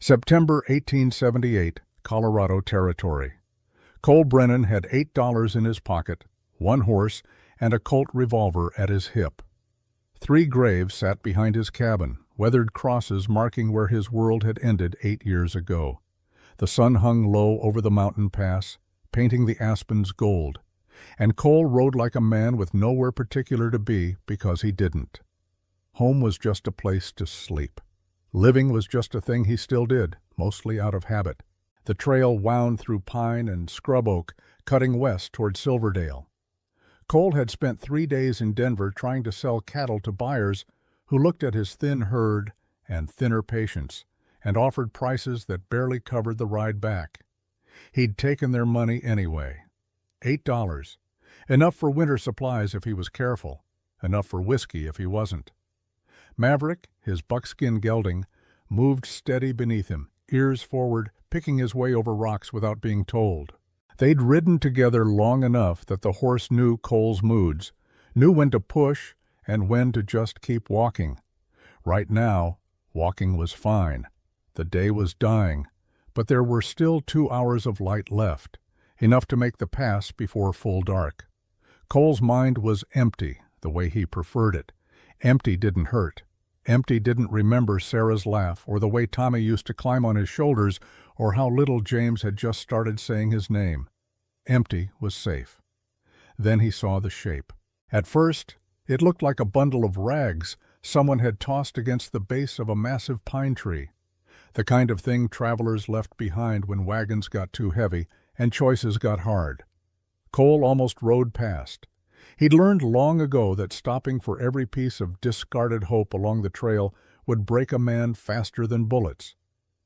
September 1878, Colorado Territory. Cole Brennan had $8 in his pocket, one horse, and a Colt revolver at his hip. 3 graves sat behind his cabin, weathered crosses marking where his world had ended 8 years ago. The sun hung low over the mountain pass, painting the aspens gold, and Cole rode like a man with nowhere particular to be because he didn't. Home was just a place to sleep. Living was just a thing he still did, mostly out of habit. The trail wound through pine and scrub oak, cutting west toward Silverdale. Cole had spent 3 days in Denver trying to sell cattle to buyers who looked at his thin herd and thinner patience and offered prices that barely covered the ride back. He'd taken their money anyway. $8. Enough for winter supplies if he was careful, enough for whiskey if he wasn't. Maverick, his buckskin gelding, moved steady beneath him, ears forward, picking his way over rocks without being told. They'd ridden together long enough that the horse knew Cole's moods, knew when to push and when to just keep walking. Right now, walking was fine. The day was dying, but there were still 2 hours of light left, enough to make the pass before full dark. Cole's mind was empty, the way he preferred it. Empty didn't hurt. Empty didn't remember Sarah's laugh or the way Tommy used to climb on his shoulders or how little James had just started saying his name. Empty was safe. Then he saw the shape. At first, it looked like a bundle of rags someone had tossed against the base of a massive pine tree. The kind of thing travelers left behind when wagons got too heavy and choices got hard. Cole almost rode past. He'd learned long ago that stopping for every piece of discarded hope along the trail would break a man faster than bullets.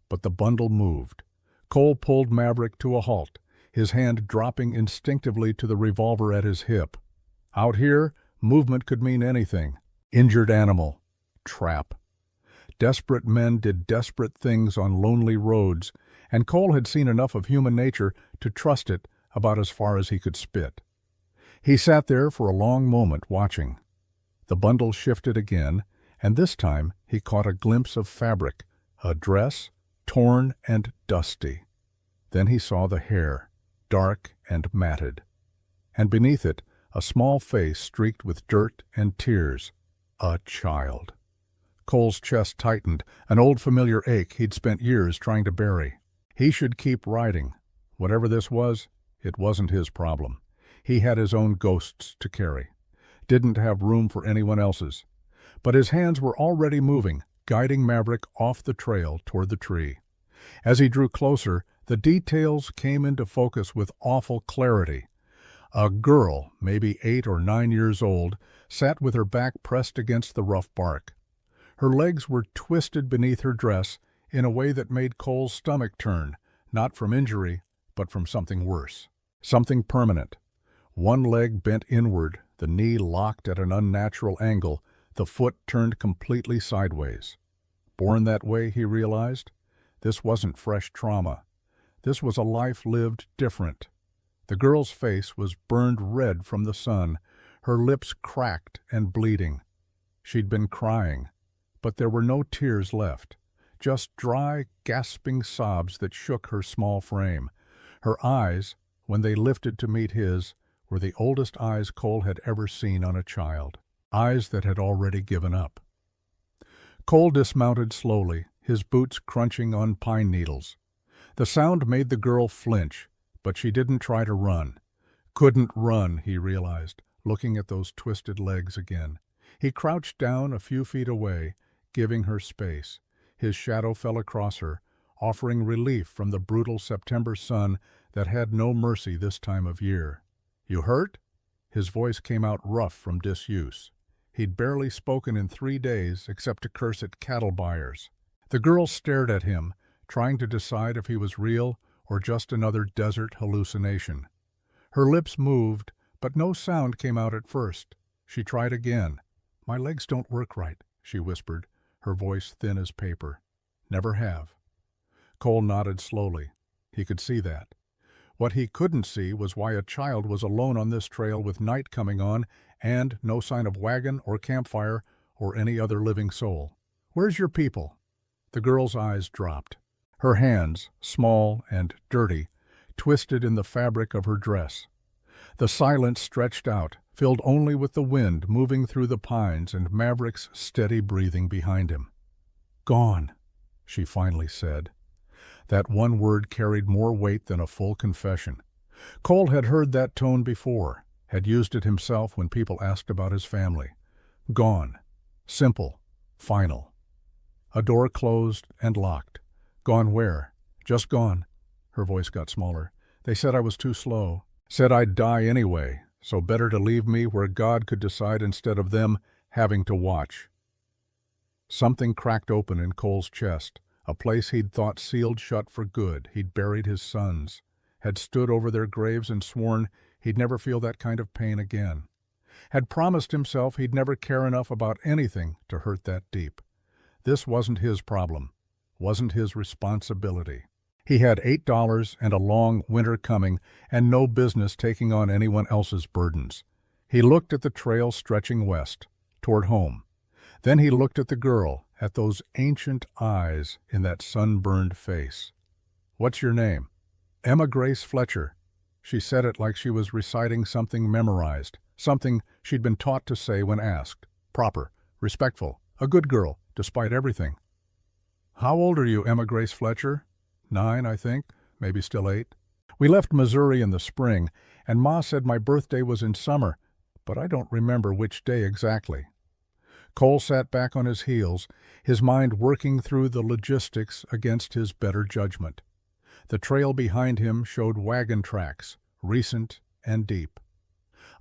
But the bundle moved. Cole pulled Maverick to a halt, his hand dropping instinctively to the revolver at his hip. Out here, movement could mean anything. Injured animal. Trap. Desperate men did desperate things on lonely roads, and Cole had seen enough of human nature to trust it about as far as he could spit. He sat there for a long moment watching. The bundle shifted again, and this time he caught a glimpse of fabric, a dress, torn and dusty. Then he saw the hair, dark and matted, and beneath it a small face streaked with dirt and tears. A child. Cole's chest tightened, an old familiar ache he'd spent years trying to bury. He should keep riding. Whatever this was, it wasn't his problem. He had his own ghosts to carry. Didn't have room for anyone else's. But his hands were already moving, guiding Maverick off the trail toward the tree. As he drew closer, the details came into focus with awful clarity. A girl, maybe 8 or 9 years old, sat with her back pressed against the rough bark. Her legs were twisted beneath her dress in a way that made Cole's stomach turn, not from injury, but from something worse. Something permanent. One leg bent inward, the knee locked at an unnatural angle, the foot turned completely sideways. Born that way, he realized? This wasn't fresh trauma. This was a life lived different. The girl's face was burned red from the sun, her lips cracked and bleeding. She'd been crying, but there were no tears left, just dry, gasping sobs that shook her small frame. Her eyes, when they lifted to meet his, were the oldest eyes Cole had ever seen on a child, eyes that had already given up. Cole dismounted slowly, his boots crunching on pine needles. The sound made the girl flinch, but she didn't try to run. Couldn't run, he realized, looking at those twisted legs again. He crouched down a few feet away, giving her space. His shadow fell across her, offering relief from the brutal September sun that had no mercy this time of year. "You hurt?" His voice came out rough from disuse. He'd barely spoken in 3 days except to curse at cattle buyers. The girl stared at him, trying to decide if he was real or just another desert hallucination. Her lips moved, but no sound came out at first. She tried again. "My legs don't work right," she whispered, her voice thin as paper. "Never have." Cole nodded slowly. He could see that. What he couldn't see was why a child was alone on this trail with night coming on and no sign of wagon or campfire or any other living soul. "Where's your people?" The girl's eyes dropped. Her hands, small and dirty, twisted in the fabric of her dress. The silence stretched out, filled only with the wind moving through the pines and Maverick's steady breathing behind him. "Gone," she finally said. That one word carried more weight than a full confession. Cole had heard that tone before, had used it himself when people asked about his family. Gone. Simple. Final. A door closed and locked. "Gone where?" "Just gone." Her voice got smaller. "They said I was too slow. Said I'd die anyway, so better to leave me where God could decide instead of them having to watch." Something cracked open in Cole's chest, a place he'd thought sealed shut for good. He'd buried his sons, had stood over their graves and sworn he'd never feel that kind of pain again. Had promised himself he'd never care enough about anything to hurt that deep. This wasn't his problem, wasn't his responsibility. He had $8 and a long winter coming and no business taking on anyone else's burdens. He looked at the trail stretching west, toward home. Then he looked at the girl, at those ancient eyes in that sunburned face. "What's your name?" "Emma Grace Fletcher." She said it like she was reciting something memorized, something she'd been taught to say when asked. Proper, respectful, a good girl, despite everything. "How old are you, Emma Grace Fletcher?" 9, I think, maybe still 8. "We left Missouri in the spring, and Ma said my birthday was in summer, but I don't remember which day exactly." Cole sat back on his heels, his mind working through the logistics against his better judgment. The trail behind him showed wagon tracks, recent and deep.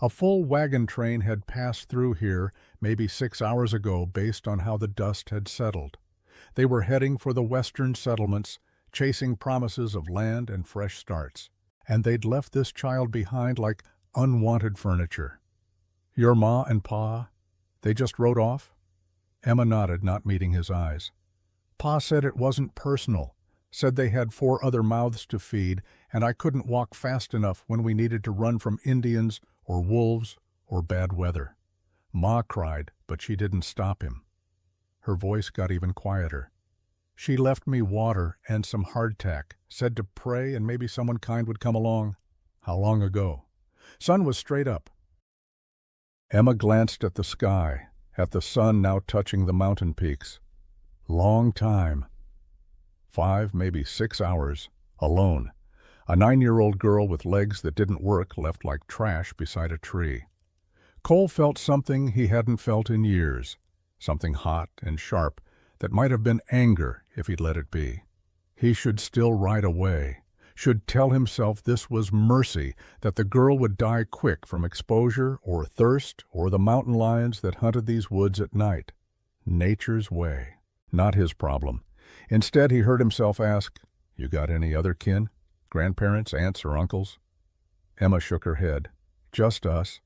A full wagon train had passed through here maybe 6 hours ago based on how the dust had settled. They were heading for the western settlements, chasing promises of land and fresh starts. And they'd left this child behind like unwanted furniture. "Your Ma and Pa, they just rode off?" Emma nodded, not meeting his eyes. "Pa said it wasn't personal, said they had 4 other mouths to feed, and I couldn't walk fast enough when we needed to run from Indians or wolves or bad weather." Ma cried, but she didn't stop him. Her voice got even quieter. "She left me water and some hardtack, said to pray and maybe someone kind would come along." "How long ago?" "Sun was straight up." Emma glanced at the sky, at the sun now touching the mountain peaks. "Long time." 5, maybe 6 hours, alone. A 9-year-old girl with legs that didn't work left like trash beside a tree. Cole felt something he hadn't felt in years, something hot and sharp that might have been anger if he'd let it be. He should still ride away, should tell himself this was mercy, that the girl would die quick from exposure or thirst or the mountain lions that hunted these woods at night. Nature's way, not his problem. Instead, he heard himself ask, "You got any other kin? Grandparents, aunts, or uncles?" Emma shook her head. "Just us.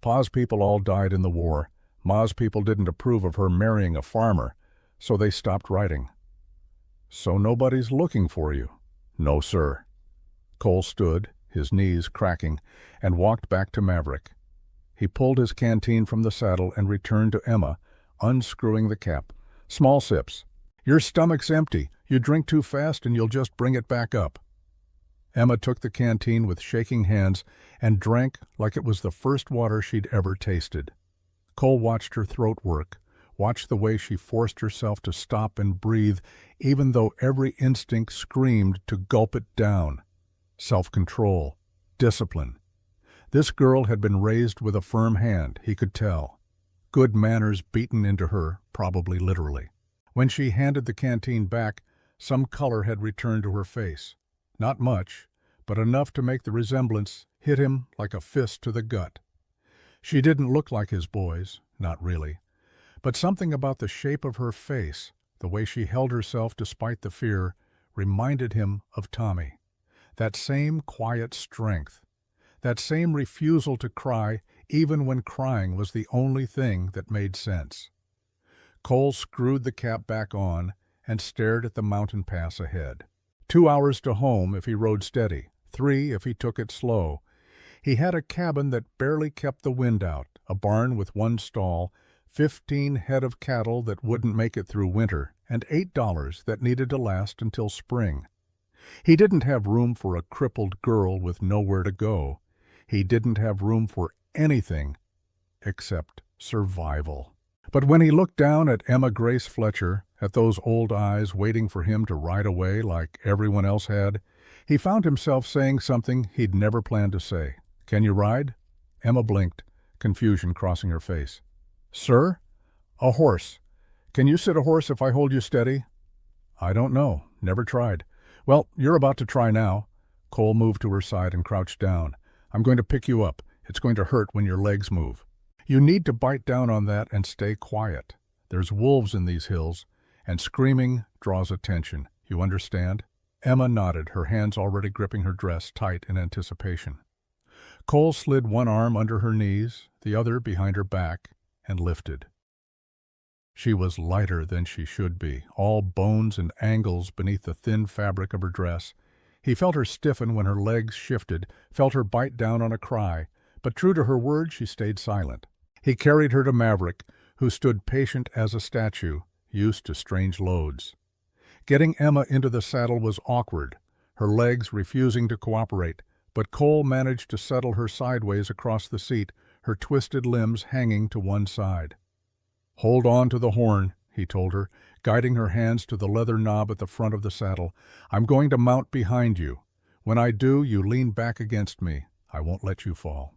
Pa's people all died in the war. Ma's people didn't approve of her marrying a farmer, so they stopped writing." "So nobody's looking for you?" "No, sir." Cole stood, his knees cracking, and walked back to Maverick. He pulled his canteen from the saddle and returned to Emma, unscrewing the cap. "Small sips. Your stomach's empty. You drink too fast and you'll just bring it back up." Emma took the canteen with shaking hands and drank like it was the first water she'd ever tasted. Cole watched her throat work, watched the way she forced herself to stop and breathe, even though every instinct screamed to gulp it down. Self-control, discipline. This girl had been raised with a firm hand, he could tell. Good manners beaten into her, probably literally. When she handed the canteen back, some color had returned to her face. Not much, but enough to make the resemblance hit him like a fist to the gut. She didn't look like his boys, not really. But something about the shape of her face, the way she held herself despite the fear, reminded him of Tommy. That same quiet strength, that same refusal to cry even when crying was the only thing that made sense. Cole screwed the cap back on and stared at the mountain pass ahead. 2 hours to home if he rode steady, 3 if he took it slow. He had a cabin that barely kept the wind out, a barn with 1 stall, 15 head of cattle that wouldn't make it through winter, and $8 that needed to last until spring. He didn't have room for a crippled girl with nowhere to go. He didn't have room for anything except survival. But when he looked down at Emma Grace Fletcher, at those old eyes waiting for him to ride away like everyone else had, he found himself saying something he'd never planned to say. "Can you ride?" Emma blinked, confusion crossing her face. "Sir? A horse. Can you sit a horse if I hold you steady?" "I don't know. Never tried." "Well, you're about to try now." Cole moved to her side and crouched down. "I'm going to pick you up. It's going to hurt when your legs move. You need to bite down on that and stay quiet. There's wolves in these hills, and screaming draws attention. You understand?" Emma nodded, her hands already gripping her dress tight in anticipation. Cole slid one arm under her knees, the other behind her back, and lifted. She was lighter than she should be, all bones and angles beneath the thin fabric of her dress. He felt her stiffen when her legs shifted, felt her bite down on a cry, but true to her word, she stayed silent. He carried her to Maverick, who stood patient as a statue, used to strange loads. Getting Emma into the saddle was awkward, her legs refusing to cooperate, but Cole managed to settle her sideways across the seat, her twisted limbs hanging to one side. "Hold on to the horn," he told her, guiding her hands to the leather knob at the front of the saddle. "I'm going to mount behind you. When I do, you lean back against me. I won't let you fall."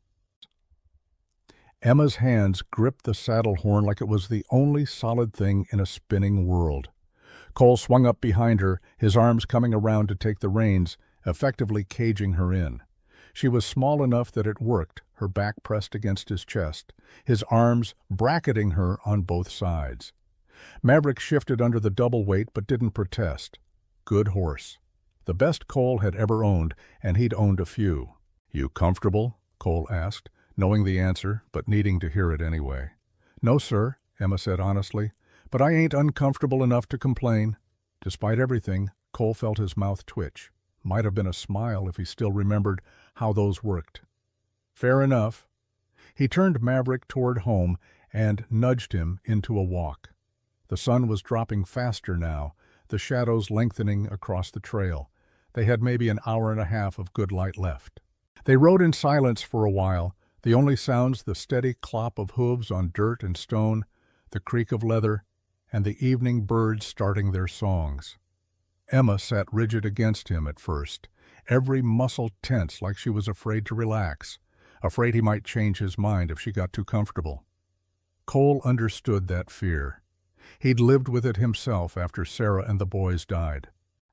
Emma's hands gripped the saddle horn like it was the only solid thing in a spinning world. Cole swung up behind her, his arms coming around to take the reins, effectively caging her in. She was small enough that it worked, her back pressed against his chest, his arms bracketing her on both sides. Maverick shifted under the double weight but didn't protest. Good horse. The best Cole had ever owned, and he'd owned a few. "You comfortable?" Cole asked, knowing the answer, but needing to hear it anyway. "No, sir," Emma said honestly, "but I ain't uncomfortable enough to complain." Despite everything, Cole felt his mouth twitch. Might have been a smile if he still remembered how those worked. "Fair enough." He turned Maverick toward home and nudged him into a walk. The sun was dropping faster now, the shadows lengthening across the trail. They had maybe an hour and a half of good light left. They rode in silence for a while, the only sounds the steady clop of hooves on dirt and stone, the creak of leather, and the evening birds starting their songs. Emma sat rigid against him at first, every muscle tense like she was afraid to relax, afraid he might change his mind if she got too comfortable. Cole understood that fear. He'd lived with it himself after Sarah and the boys died.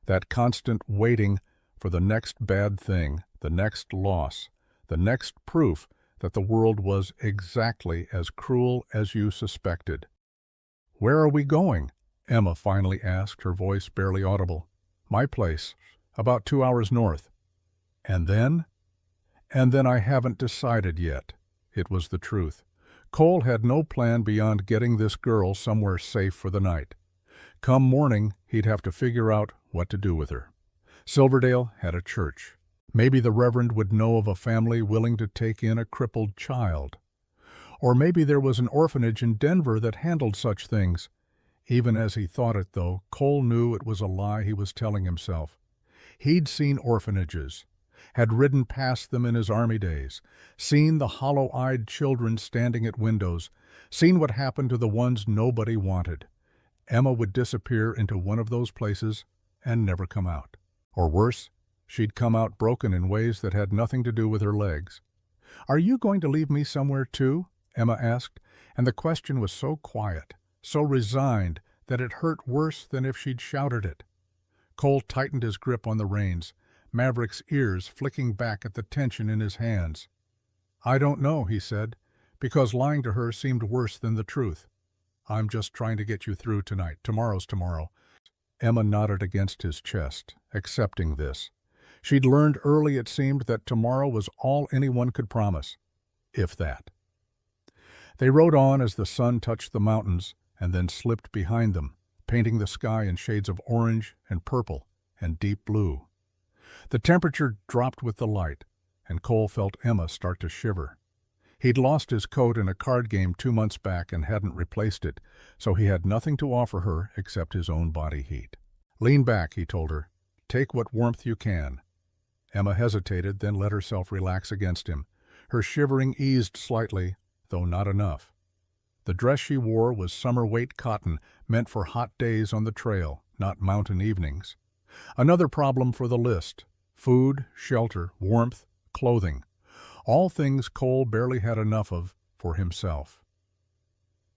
That constant waiting for the next bad thing, the next loss, the next proof that the world was exactly as cruel as you suspected. "Where are we going?" Emma finally asked, her voice barely audible. "My place, about 2 hours north." "And then?" "And then I haven't decided yet." It was the truth. Cole had no plan beyond getting this girl somewhere safe for the night. Come morning, he'd have to figure out what to do with her. Silverdale had a church. Maybe the Reverend would know of a family willing to take in a crippled child. Or maybe there was an orphanage in Denver that handled such things. Even as he thought it, though, Cole knew it was a lie he was telling himself. He'd seen orphanages, had ridden past them in his army days, seen the hollow-eyed children standing at windows, seen what happened to the ones nobody wanted. Emma would disappear into one of those places and never come out. Or worse, she'd come out broken in ways that had nothing to do with her legs. "Are you going to leave me somewhere too?" Emma asked, and the question was so quiet, so resigned, that it hurt worse than if she'd shouted it. Cole tightened his grip on the reins, Maverick's ears flicking back at the tension in his hands. "I don't know," he said, because lying to her seemed worse than the truth. "I'm just trying to get you through tonight. Tomorrow's tomorrow." Emma nodded against his chest, accepting this. She'd learned early, it seemed, that tomorrow was all anyone could promise, if that. They rode on as the sun touched the mountains and then slipped behind them, painting the sky in shades of orange and purple and deep blue. The temperature dropped with the light, and Cole felt Emma start to shiver. He'd lost his coat in a card game 2 months back and hadn't replaced it, so he had nothing to offer her except his own body heat. "Lean back," he told her. "Take what warmth you can." Emma hesitated, then let herself relax against him. Her shivering eased slightly, though not enough. The dress she wore was summer-weight cotton, meant for hot days on the trail, not mountain evenings. Another problem for the list: food, shelter, warmth, clothing. All things Cole barely had enough of for himself.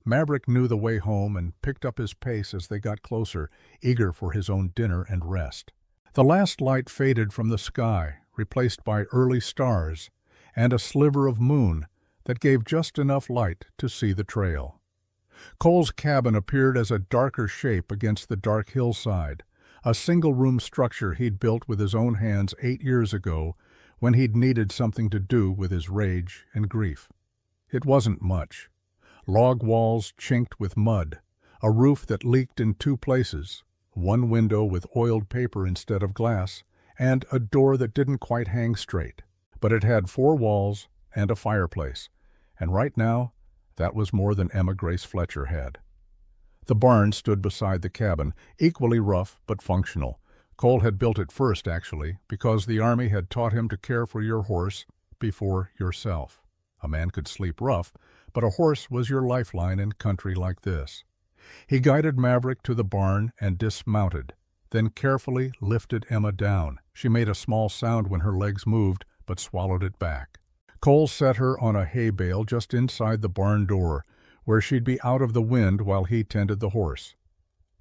Maverick knew the way home and picked up his pace as they got closer, eager for his own dinner and rest. The last light faded from the sky, replaced by early stars and a sliver of moon that gave just enough light to see the trail. Cole's cabin appeared as a darker shape against the dark hillside, a single-room structure he'd built with his own hands 8 years ago when he'd needed something to do with his rage and grief. It wasn't much. Log walls chinked with mud, a roof that leaked in 2 places, one window with oiled paper instead of glass, and a door that didn't quite hang straight. But it had 4 walls and a fireplace, and right now, that was more than Emma Grace Fletcher had. The barn stood beside the cabin, equally rough but functional. Cole had built it first, actually, because the Army had taught him to care for your horse before yourself. A man could sleep rough, but a horse was your lifeline in country like this. He guided Maverick to the barn and dismounted, then carefully lifted Emma down. She made a small sound when her legs moved, but swallowed it back. Cole set her on a hay bale just inside the barn door, where she'd be out of the wind while he tended the horse.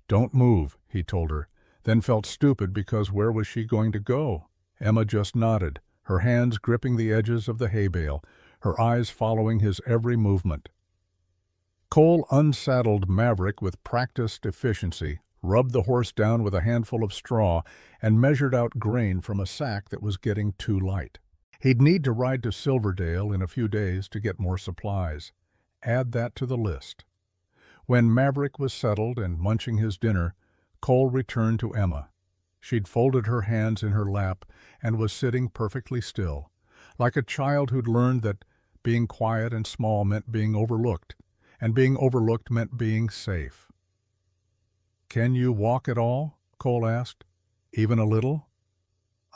"Don't move," he told her, then felt stupid because where was she going to go? Emma just nodded, her hands gripping the edges of the hay bale, her eyes following his every movement. Cole unsaddled Maverick with practiced efficiency, rubbed the horse down with a handful of straw, and measured out grain from a sack that was getting too light. He'd need to ride to Silverdale in a few days to get more supplies. Add that to the list. When Maverick was settled and munching his dinner, Cole returned to Emma. She'd folded her hands in her lap and was sitting perfectly still, like a child who'd learned that being quiet and small meant being overlooked, and being overlooked meant being safe. "Can you walk at all?" Cole asked. "Even a little?"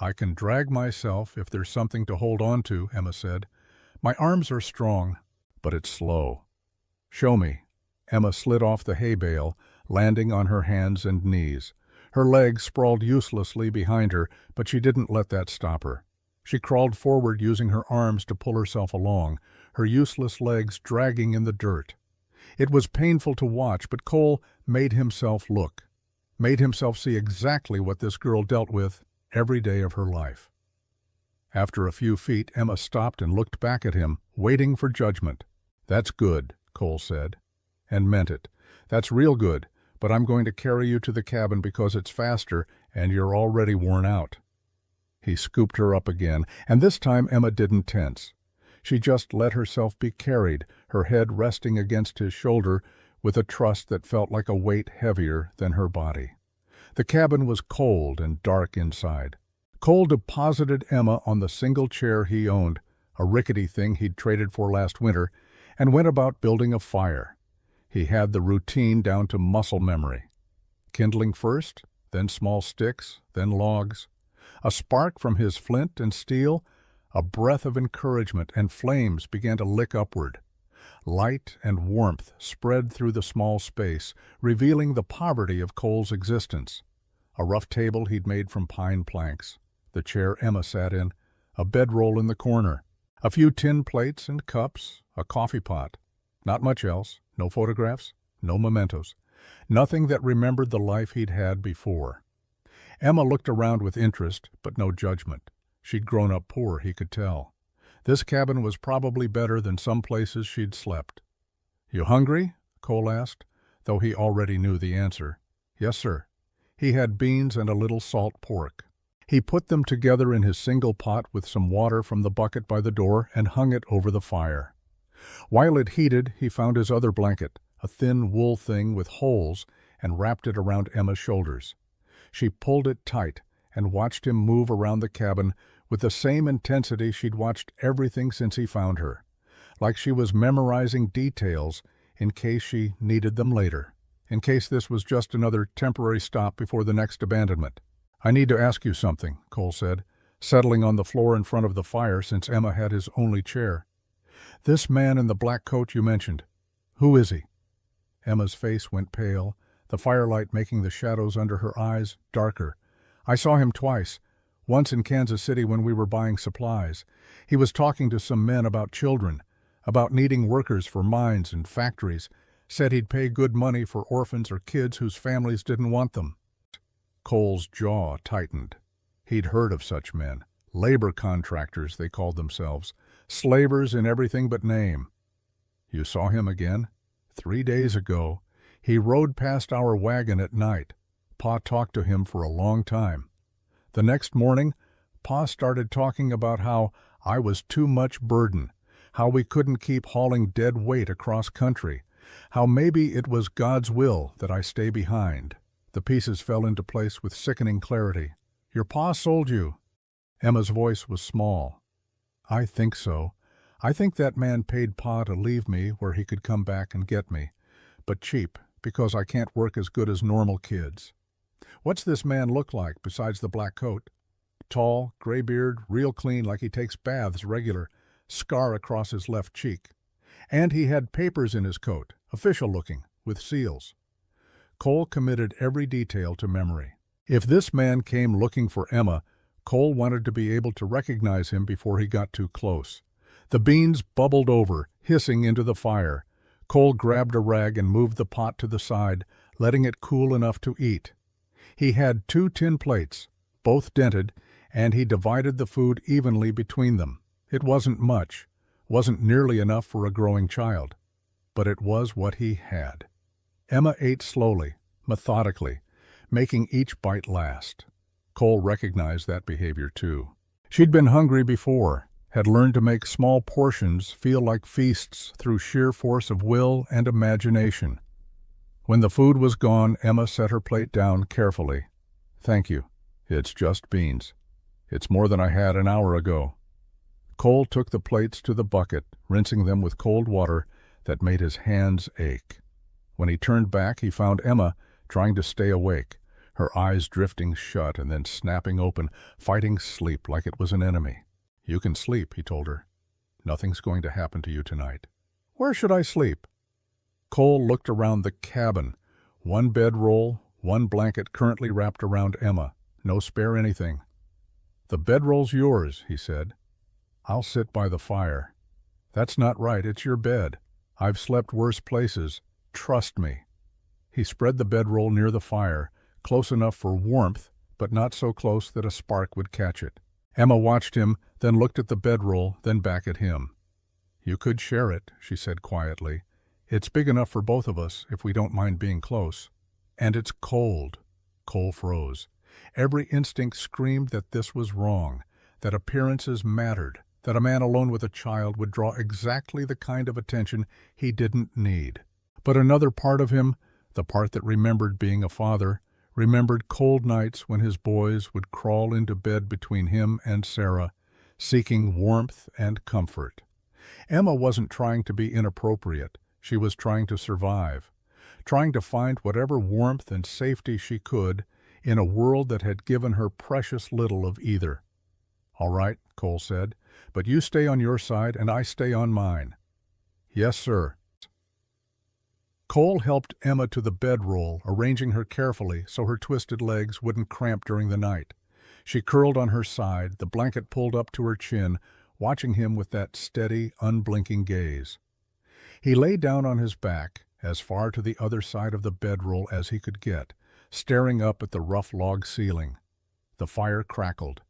"I can drag myself if there's something to hold on to," Emma said. "My arms are strong, but it's slow." "Show me." Emma slid off the hay bale, landing on her hands and knees. Her legs sprawled uselessly behind her, but she didn't let that stop her. She crawled forward using her arms to pull herself along, her useless legs dragging in the dirt. It was painful to watch, but Cole made himself look, made himself see exactly what this girl dealt with every day of her life. After a few feet, Emma stopped and looked back at him, waiting for judgment. "That's good," Cole said, and meant it. "That's real good, but I'm going to carry you to the cabin because it's faster and you're already worn out." He scooped her up again, and this time Emma didn't tense. She just let herself be carried, her head resting against his shoulder with a trust that felt like a weight heavier than her body. The cabin was cold and dark inside. Cole deposited Emma on the single chair he owned, a rickety thing he'd traded for last winter, and went about building a fire. He had the routine down to muscle memory. Kindling first, then small sticks, then logs. A spark from his flint and steel, a breath of encouragement, and flames began to lick upward. Light and warmth spread through the small space, revealing the poverty of Cole's existence. A rough table he'd made from pine planks, the chair Emma sat in, a bedroll in the corner, a few tin plates and cups, a coffee pot. Not much else, no photographs, no mementos, nothing that remembered the life he'd had before. Emma looked around with interest, but no judgment. She'd grown up poor, he could tell. This cabin was probably better than some places she'd slept. "You hungry?" Cole asked, though he already knew the answer. "Yes, sir." He had beans and a little salt pork. He put them together in his single pot with some water from the bucket by the door and hung it over the fire. While it heated, he found his other blanket, a thin wool thing with holes, and wrapped it around Emma's shoulders. She pulled it tight and watched him move around the cabin with the same intensity she'd watched everything since he found her. like she was memorizing details in case she needed them later, in case this was just another temporary stop before the next abandonment. "I need to ask you something," Cole said, settling on the floor in front of the fire since Emma had his only chair. "This man in the black coat you mentioned, who is he?" Emma's face went pale, the firelight making the shadows under her eyes darker. "I saw him twice, once in Kansas City when we were buying supplies. He was talking to some men about children, about needing workers for mines and factories, said he'd pay good money for orphans or kids whose families didn't want them." Cole's jaw tightened. He'd heard of such men. Labor contractors, they called themselves. Slavers in everything but name. "You saw him again?" "3 days ago. He rode past our wagon at night. Pa talked to him for a long time. The next morning, Pa started talking about how I was too much burden, how we couldn't keep hauling dead weight across country, how maybe it was God's will that I stay behind." The pieces fell into place with sickening clarity. "Your pa sold you." Emma's voice was small. "I think so. I think that man paid Pa to leave me where he could come back and get me, but cheap, because I can't work as good as normal kids." "What's this man look like besides the black coat?" "Tall, gray beard, real clean like he takes baths regular, scar across his left cheek. And he had papers in his coat, official looking, with seals." Cole committed every detail to memory. If this man came looking for Emma, Cole wanted to be able to recognize him before he got too close. The beans bubbled over, hissing into the fire. Cole grabbed a rag and moved the pot to the side, letting it cool enough to eat. He had 2 tin plates, both dented, and he divided the food evenly between them. It wasn't much, wasn't nearly enough for a growing child, but it was what he had. Emma ate slowly, methodically, making each bite last. Cole recognized that behavior too. She'd been hungry before, had learned to make small portions feel like feasts through sheer force of will and imagination. When the food was gone, Emma set her plate down carefully. "Thank you. It's just beans. It's more than I had an hour ago." Cole took the plates to the bucket, rinsing them with cold water that made his hands ache. When he turned back, he found Emma trying to stay awake, her eyes drifting shut and then snapping open, fighting sleep like it was an enemy. "You can sleep," he told her. "Nothing's going to happen to you tonight." "Where should I sleep?" Cole looked around the cabin. 1 bedroll, 1 blanket currently wrapped around Emma. No spare anything. "The bedroll's yours," he said. "I'll sit by the fire." "That's not right. It's your bed. I've slept worse places. Trust me." He spread the bedroll near the fire, close enough for warmth, but not so close that a spark would catch it. Emma watched him, then looked at the bedroll, then back at him. "You could share it," she said quietly. "It's big enough for both of us if we don't mind being close. And it's cold." Cole froze. Every instinct screamed that this was wrong, that appearances mattered, that a man alone with a child would draw exactly the kind of attention he didn't need. But another part of him, the part that remembered being a father, remembered cold nights when his boys would crawl into bed between him and Sarah, seeking warmth and comfort. Emma wasn't trying to be inappropriate. She was trying to survive, trying to find whatever warmth and safety she could in a world that had given her precious little of either. "All right," Cole said, "but you stay on your side and I stay on mine." "Yes, sir." Cole helped Emma to the bedroll, arranging her carefully so her twisted legs wouldn't cramp during the night. She curled on her side, the blanket pulled up to her chin, watching him with that steady, unblinking gaze. He lay down on his back, as far to the other side of the bedroll as he could get, staring up at the rough log ceiling. The fire crackled.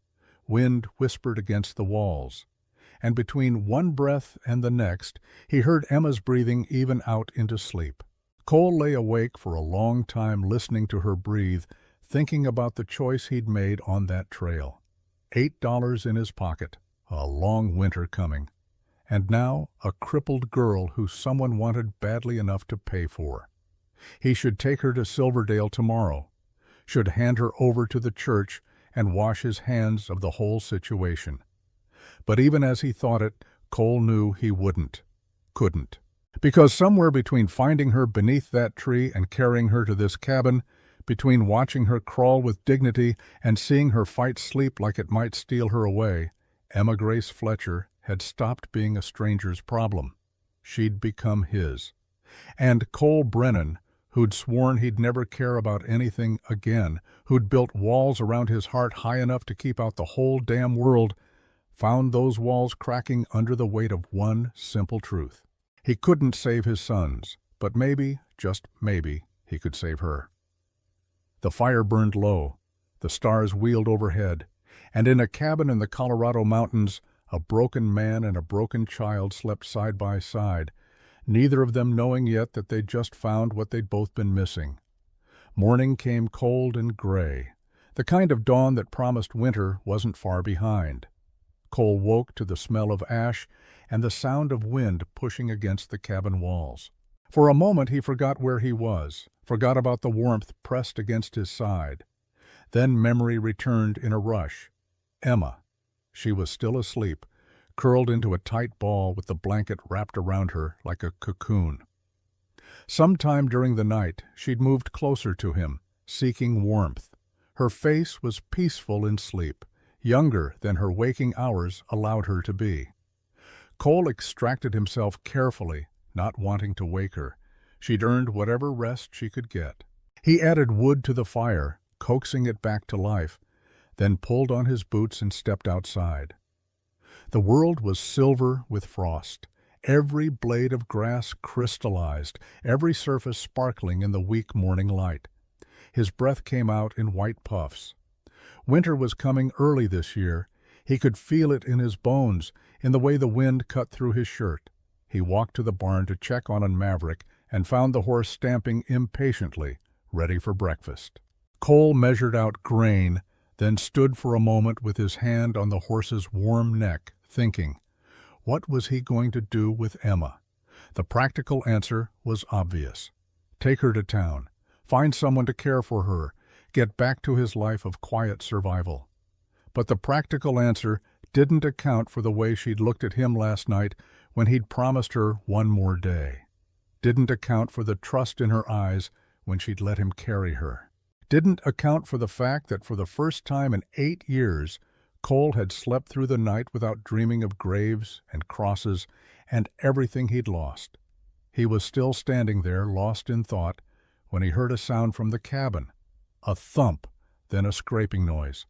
Wind whispered against the walls. And between one breath and the next, he heard Emma's breathing even out into sleep. Cole lay awake for a long time listening to her breathe, thinking about the choice he'd made on that trail. $8 in his pocket, a long winter coming. And now a crippled girl who someone wanted badly enough to pay for. He should take her to Silverdale tomorrow, should hand her over to the church and wash his hands of the whole situation. But even as he thought it, Cole knew he wouldn't. couldn't. Because somewhere between finding her beneath that tree and carrying her to this cabin, between watching her crawl with dignity and seeing her fight sleep like it might steal her away, Emma Grace Fletcher had stopped being a stranger's problem. She'd become his. And Cole Brennan, who'd sworn he'd never care about anything again, who'd built walls around his heart high enough to keep out the whole damn world, found those walls cracking under the weight of one simple truth. He couldn't save his sons, but maybe, just maybe, he could save her. The fire burned low, the stars wheeled overhead, and in a cabin in the Colorado mountains, a broken man and a broken child slept side by side, neither of them knowing yet that they'd just found what they'd both been missing. Morning came cold and gray, the kind of dawn that promised winter wasn't far behind. Cole woke to the smell of ash and the sound of wind pushing against the cabin walls. For a moment he forgot where he was, forgot about the warmth pressed against his side. Then memory returned in a rush. Emma. She was still asleep, curled into a tight ball with the blanket wrapped around her like a cocoon. Sometime during the night she'd moved closer to him, seeking warmth. Her face was peaceful in sleep, younger than her waking hours allowed her to be. Cole extracted himself carefully, not wanting to wake her. She'd earned whatever rest she could get. He added wood to the fire, coaxing it back to life, then pulled on his boots and stepped outside. The world was silver with frost. Every blade of grass crystallized, every surface sparkling in the weak morning light. His breath came out in white puffs. Winter was coming early this year. He could feel it in his bones, in the way the wind cut through his shirt. He walked to the barn to check on Maverick and found the horse stamping impatiently, ready for breakfast. Cole measured out grain, then stood for a moment with his hand on the horse's warm neck, thinking, what was he going to do with Emma? The practical answer was obvious. Take her to town, find someone to care for her, get back to his life of quiet survival. But the practical answer didn't account for the way she'd looked at him last night when he'd promised her one more day. Didn't account for the trust in her eyes when she'd let him carry her. Didn't account for the fact that for the first time in 8 years, Cole had slept through the night without dreaming of graves and crosses and everything he'd lost. He was still standing there, lost in thought, when he heard a sound from the cabin. A thump, then a scraping noise.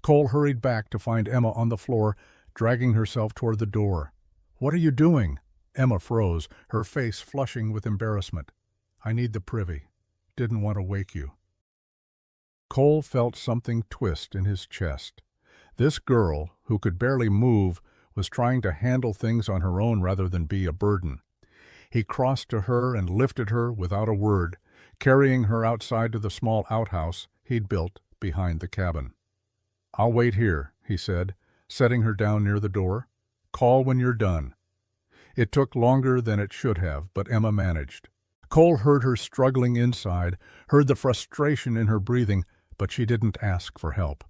Cole hurried back to find Emma on the floor, dragging herself toward the door. "What are you doing?" Emma froze, her face flushing with embarrassment. "I need the privy. Didn't want to wake you." Cole felt something twist in his chest. This girl, who could barely move, was trying to handle things on her own rather than be a burden. He crossed to her and lifted her without a word, carrying her outside to the small outhouse he'd built behind the cabin. "I'll wait here," he said, setting her down near the door. "Call when you're done." It took longer than it should have, but Emma managed. Cole heard her struggling inside, heard the frustration in her breathing, but she didn't ask for help.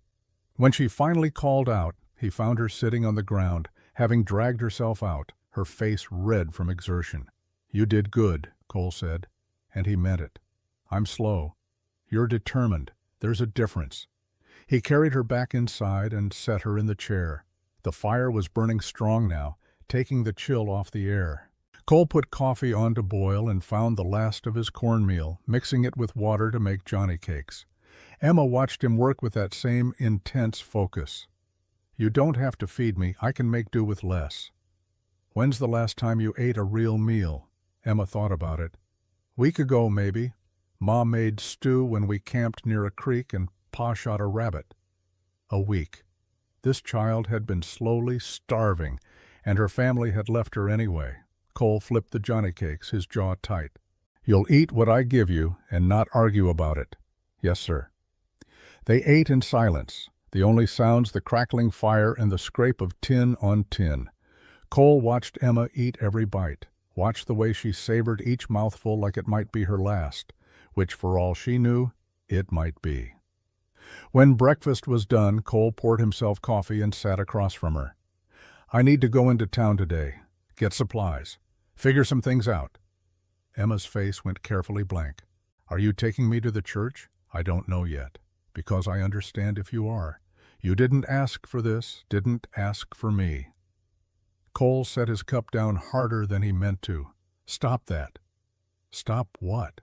When she finally called out, he found her sitting on the ground, having dragged herself out, her face red from exertion. "You did good," Cole said, and he meant it. "I'm slow. You're determined. There's a difference." He carried her back inside and set her in the chair. The fire was burning strong now, taking the chill off the air. Cole put coffee on to boil and found the last of his cornmeal, mixing it with water to make Johnny cakes. Emma watched him work with that same intense focus. "You don't have to feed me. I can make do with less." "When's the last time you ate a real meal?" Emma thought about it. "Week ago, maybe. Ma made stew when we camped near a creek and Pa shot a rabbit." A week. This child had been slowly starving, and her family had left her anyway. Cole flipped the Johnny cakes, his jaw tight. "You'll eat what I give you and not argue about it." "Yes, sir." They ate in silence, the only sounds the crackling fire and the scrape of tin on tin. Cole watched Emma eat every bite, watched the way she savored each mouthful like it might be her last, which for all she knew, it might be. When breakfast was done, Cole poured himself coffee and sat across from her. "I need to go into town today, get supplies. Figure some things out." Emma's face went carefully blank. "Are you taking me to the church? I don't know yet, because I understand if you are. You didn't ask for this, didn't ask for me." Cole set his cup down harder than he meant to. "Stop that." "Stop what?"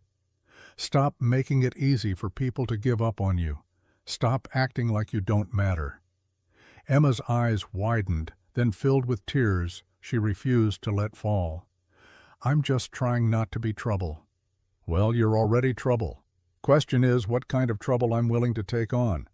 "Stop making it easy for people to give up on you. Stop acting like you don't matter." Emma's eyes widened, then filled with tears she refused to let fall. "I'm just trying not to be trouble." "Well, you're already trouble. Question is what kind of trouble I'm willing to take on."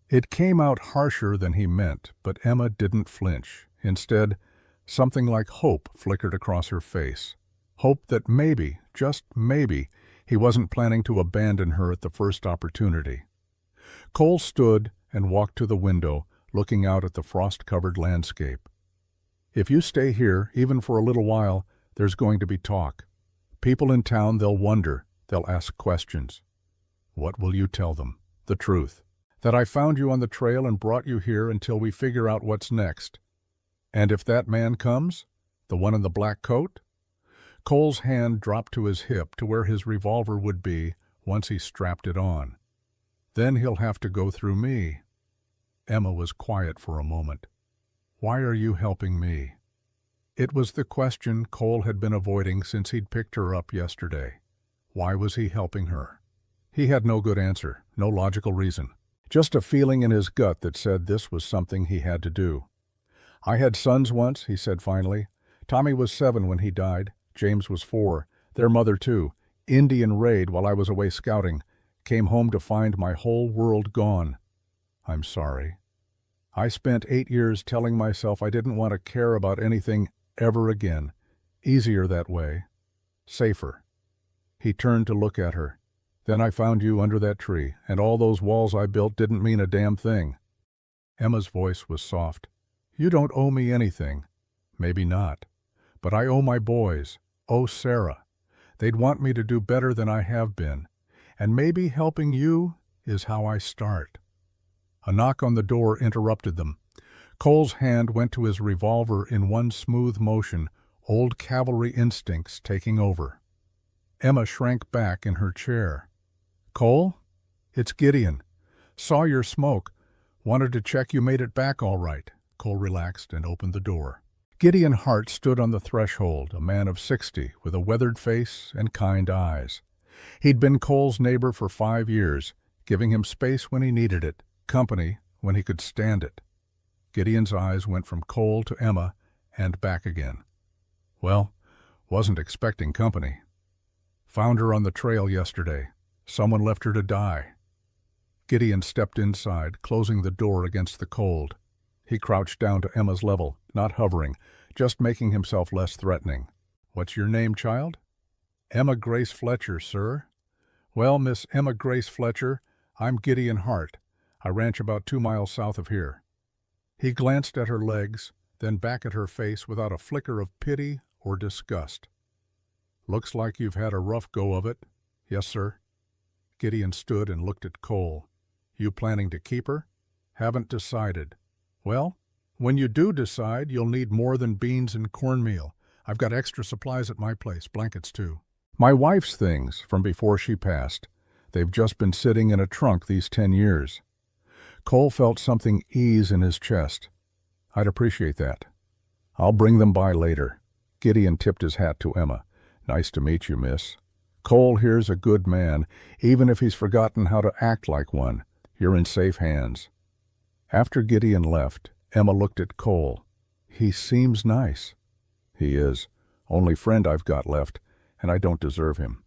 It came out harsher than he meant, but Emma didn't flinch. Instead, something like hope flickered across her face. Hope that maybe, just maybe, he wasn't planning to abandon her at the first opportunity. Cole stood and walked to the window, looking out at the frost-covered landscape. "If you stay here, even for a little while, there's going to be talk. People in town, they'll wonder, they'll ask questions." "What will you tell them?" "The truth. That I found you on the trail and brought you here until we figure out what's next." "And if that man comes? The one in the black coat?" Cole's hand dropped to his hip to where his revolver would be once he strapped it on. "Then he'll have to go through me." Emma was quiet for a moment. "Why are you helping me?" It was the question Cole had been avoiding since he'd picked her up yesterday. Why was he helping her? He had no good answer, no logical reason. Just a feeling in his gut that said this was something he had to do. "I had sons once," he said finally. "Tommy was 7 when he died. James was 4. Their mother too. Indian raid while I was away scouting. Came home to find my whole world gone." "I'm sorry." "I spent 8 years telling myself I didn't want to care about anything ever again. Easier that way. Safer." He turned to look at her. "Then I found you under that tree, and all those walls I built didn't mean a damn thing." Emma's voice was soft. "You don't owe me anything." "Maybe not. But I owe my boys. Owe Sarah. They'd want me to do better than I have been. And maybe helping you is how I start." A knock on the door interrupted them. Cole's hand went to his revolver in one smooth motion, old cavalry instincts taking over. Emma shrank back in her chair. "Cole? It's Gideon. Saw your smoke. Wanted to check you made it back all right." Cole relaxed and opened the door. Gideon Hart stood on the threshold, a man of 60, with a weathered face and kind eyes. He'd been Cole's neighbor for 5 years, giving him space when he needed it, company when he could stand it. Gideon's eyes went from Cole to Emma and back again. "Well, wasn't expecting company. Found her on the trail yesterday. Someone left her to die." Gideon stepped inside, closing the door against the cold. He crouched down to Emma's level, not hovering, just making himself less threatening. "What's your name, child?" "Emma Grace Fletcher, sir." "Well, Miss Emma Grace Fletcher, I'm Gideon Hart. I ranch about 2 miles south of here." He glanced at her legs, then back at her face without a flicker of pity or disgust. "Looks like you've had a rough go of it." "Yes, sir." Gideon stood and looked at Cole. "You planning to keep her?" "Haven't decided." "Well, when you do decide, you'll need more than beans and cornmeal. I've got extra supplies at my place, blankets too. My wife's things from before she passed. They've just been sitting in a trunk these 10 years. Cole felt something ease in his chest. "I'd appreciate that. I'll bring them by later." Gideon tipped his hat to Emma. "Nice to meet you, miss. Cole here's a good man, even if he's forgotten how to act like one. You're in safe hands." After Gideon left, Emma looked at Cole. "He seems nice." "He is. Only friend I've got left, and I don't deserve him."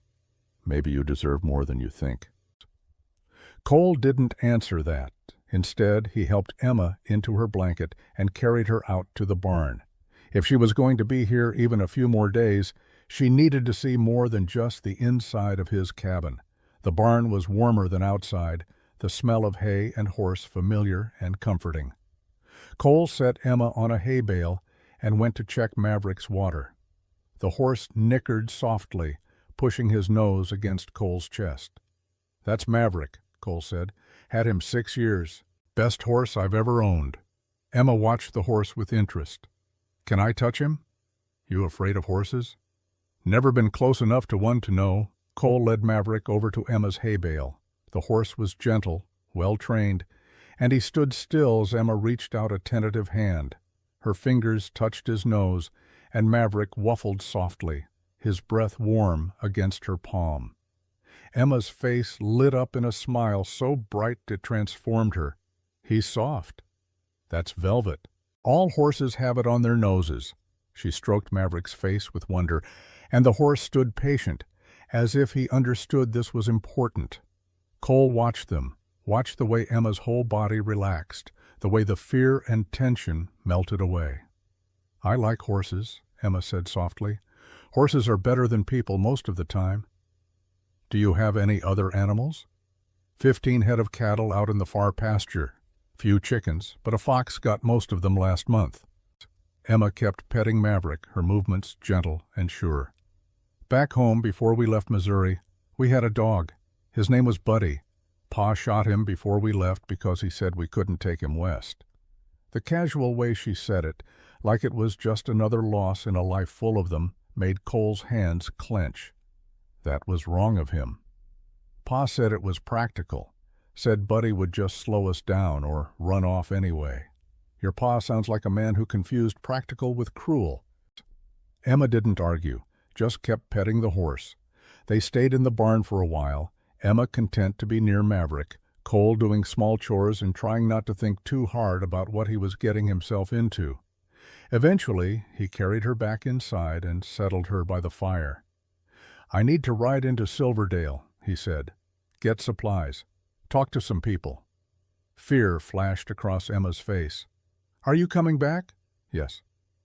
"Maybe you deserve more than you think." Cole didn't answer that. Instead, he helped Emma into her blanket and carried her out to the barn. If she was going to be here even a few more days, she needed to see more than just the inside of his cabin. The barn was warmer than outside, the smell of hay and horse familiar and comforting. Cole set Emma on a hay bale and went to check Maverick's water. The horse nickered softly, pushing his nose against Cole's chest. "That's Maverick," Cole said. "Had him 6 years. Best horse I've ever owned." Emma watched the horse with interest. "Can I touch him?" "You afraid of horses?" Never been close enough to one to know. Cole led Maverick over to Emma's hay bale. The horse was gentle, well-trained, and he stood still as Emma reached out a tentative hand. Her fingers touched his nose, and Maverick whuffled softly, his breath warm against her palm. Emma's face lit up in a smile so bright it transformed her. "He's soft. That's velvet. All horses have it on their noses." She stroked Maverick's face with wonder, and the horse stood patient, as if he understood this was important. Cole watched them, watched the way Emma's whole body relaxed, the way the fear and tension melted away. "I like horses," Emma said softly. "Horses are better than people most of the time." "Do you have any other animals?" 15 head of cattle out in the far pasture. Few chickens, but a fox got most of them last month." Emma kept petting Maverick, her movements gentle and sure. "Back home, before we left Missouri, we had a dog. His name was Buddy. Pa shot him before we left because he said we couldn't take him west." The casual way she said it, like it was just another loss in a life full of them, made Cole's hands clench. That was wrong of him. Pa said it was practical, said Buddy would just slow us down or run off anyway. Your pa sounds like a man who confused practical with cruel. Emma didn't argue, just kept petting the horse. They stayed in the barn for a while, Emma content to be near Maverick, Cole doing small chores and trying not to think too hard about what he was getting himself into. Eventually, he carried her back inside and settled her by the fire. "I need to ride into Silverdale," he said. "Get supplies. Talk to some people." Fear flashed across Emma's face. "Are you coming back?" "Yes."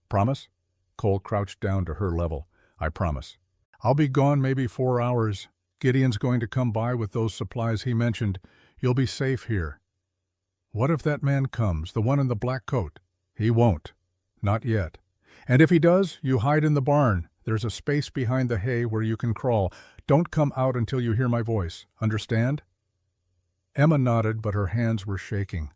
"Promise?" Cole crouched down to her level. "I promise. I'll be gone maybe 4 hours. Gideon's going to come by with those supplies he mentioned. You'll be safe here." "What if that man comes, the one in the black coat?" "He won't. Not yet. And if he does, you hide in the barn. There's a space behind the hay where you can crawl. Don't come out until you hear my voice. Understand?" Emma nodded, but her hands were shaking.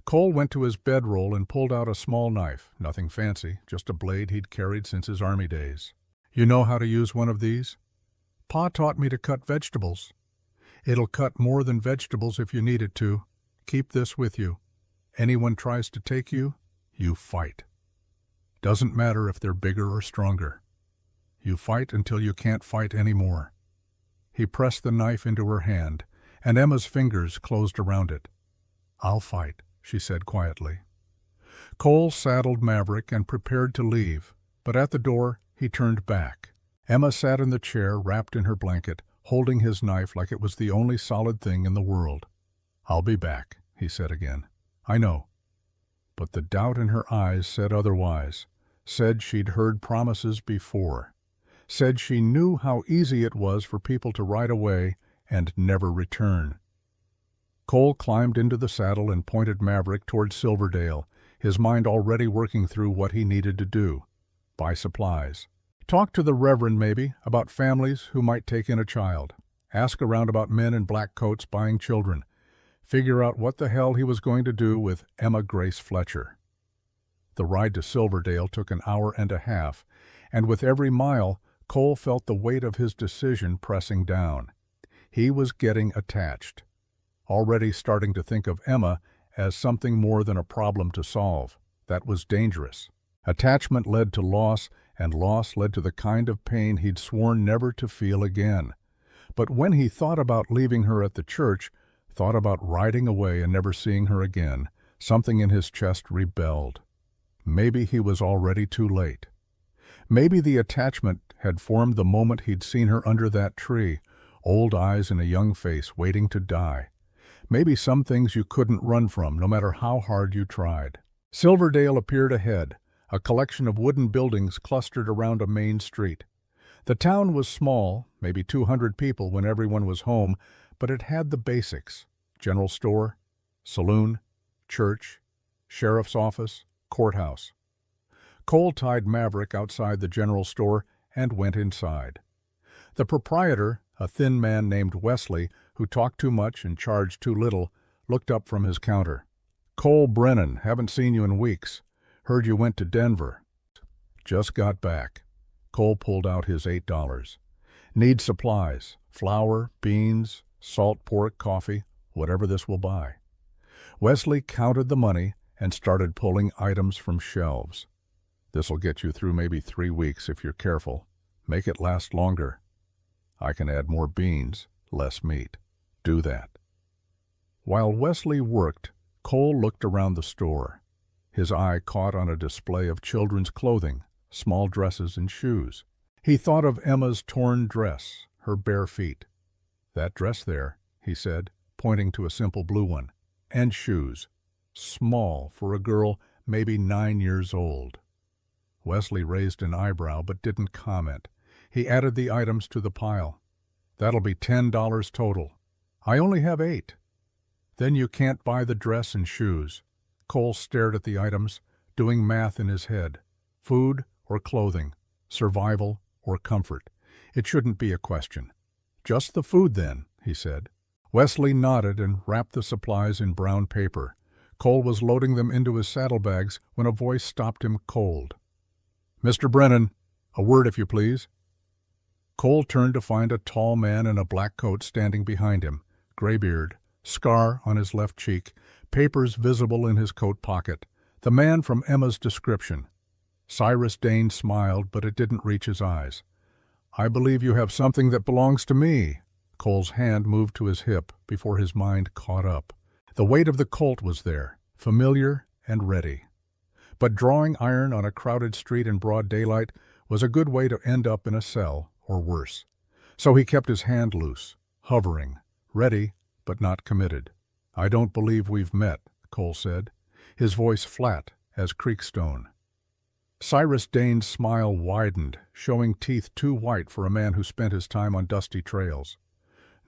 Cole went to his bedroll and pulled out a small knife, nothing fancy, just a blade he'd carried since his army days. "You know how to use one of these?" "Pa taught me to cut vegetables." "It'll cut more than vegetables if you need it to. Keep this with you. Anyone tries to take you, you fight. Doesn't matter if they're bigger or stronger. You fight until you can't fight anymore." He pressed the knife into her hand, and Emma's fingers closed around it. "I'll fight," she said quietly. Cole saddled Maverick and prepared to leave, but at the door he turned back. Emma sat in the chair, wrapped in her blanket, holding his knife like it was the only solid thing in the world. "I'll be back," he said again. "I know." But the doubt in her eyes said otherwise, said she'd heard promises before, said she knew how easy it was for people to ride away and never return. Cole climbed into the saddle and pointed Maverick toward Silverdale, his mind already working through what he needed to do. Buy supplies. Talk to the Reverend, maybe, about families who might take in a child. Ask around about men in black coats buying children. Figure out what the hell he was going to do with Emma Grace Fletcher. The ride to Silverdale took an hour and a half, and with every mile, Cole felt the weight of his decision pressing down. He was getting attached, already starting to think of Emma as something more than a problem to solve. That was dangerous. Attachment led to loss, and loss led to the kind of pain he'd sworn never to feel again. But when he thought about leaving her at the church, thought about riding away and never seeing her again, something in his chest rebelled. Maybe he was already too late. Maybe the attachment had formed the moment he'd seen her under that tree, old eyes and a young face waiting to die. Maybe some things you couldn't run from, no matter how hard you tried. Silverdale appeared ahead, a collection of wooden buildings clustered around a main street. The town was small, maybe 200 people when everyone was home, but it had the basics: general store, saloon, church, sheriff's office, courthouse. Cole tied Maverick outside the general store and went inside. The proprietor, a thin man named Wesley, who talked too much and charged too little, looked up from his counter. "Cole Brennan, haven't seen you in weeks. Heard you went to Denver." "Just got back." Cole pulled out his $8. Need supplies, flour, beans, salt pork, coffee, whatever this will buy. Wesley counted the money and started pulling items from shelves. This'll get you through maybe 3 weeks if you're careful. Make it last longer. I can add more beans, less meat. Do that. While Wesley worked, Cole looked around the store. His eye caught on a display of children's clothing, small dresses and shoes. He thought of Emma's torn dress, her bare feet. That dress there, he said, pointing to a simple blue one, and shoes. Small for a girl maybe 9 years old. Wesley raised an eyebrow but didn't comment. He added the items to the pile. That'll be $10 total. I only have 8. Then you can't buy the dress and shoes. Cole stared at the items, doing math in his head. Food or clothing, survival or comfort. It shouldn't be a question. Just the food then, he said. Wesley nodded and wrapped the supplies in brown paper. Cole was loading them into his saddlebags when a voice stopped him cold. "Mr. Brennan, a word if you please." Cole turned to find a tall man in a black coat standing behind him, gray beard, scar on his left cheek, papers visible in his coat pocket. The man from Emma's description. Cyrus Dane smiled, but it didn't reach his eyes. "I believe you have something that belongs to me." Cole's hand moved to his hip before his mind caught up. The weight of the Colt was there, familiar and ready. But drawing iron on a crowded street in broad daylight was a good way to end up in a cell, or worse. So he kept his hand loose, hovering, ready but not committed. "I don't believe we've met," Cole said, his voice flat as creekstone. Cyrus Dane's smile widened, showing teeth too white for a man who spent his time on dusty trails.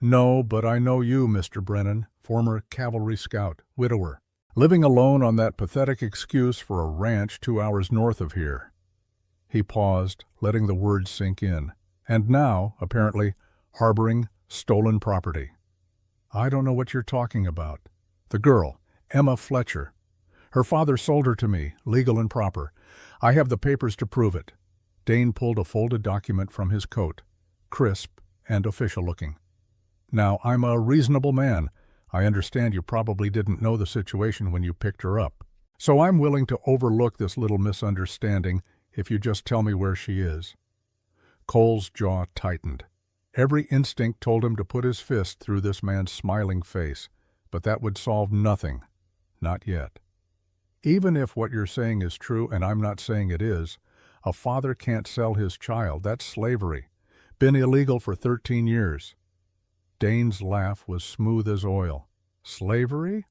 "No, but I know you, Mr. Brennan, former cavalry scout, widower, living alone on that pathetic excuse for a ranch 2 hours north of here." He paused, letting the words sink in, and now, apparently, harboring stolen property. "I don't know what you're talking about. The girl, Emma Fletcher. Her father sold her to me, legal and proper. I have the papers to prove it." Dane pulled a folded document from his coat, crisp and official-looking. "Now, I'm a reasonable man. I understand you probably didn't know the situation when you picked her up. So I'm willing to overlook this little misunderstanding if you just tell me where she is." Cole's jaw tightened. Every instinct told him to put his fist through this man's smiling face, but that would solve nothing. Not yet. "Even if what you're saying is true, and I'm not saying it is, a father can't sell his child. That's slavery. Been illegal for 13 years. Dane's laugh was smooth as oil. "Slavery?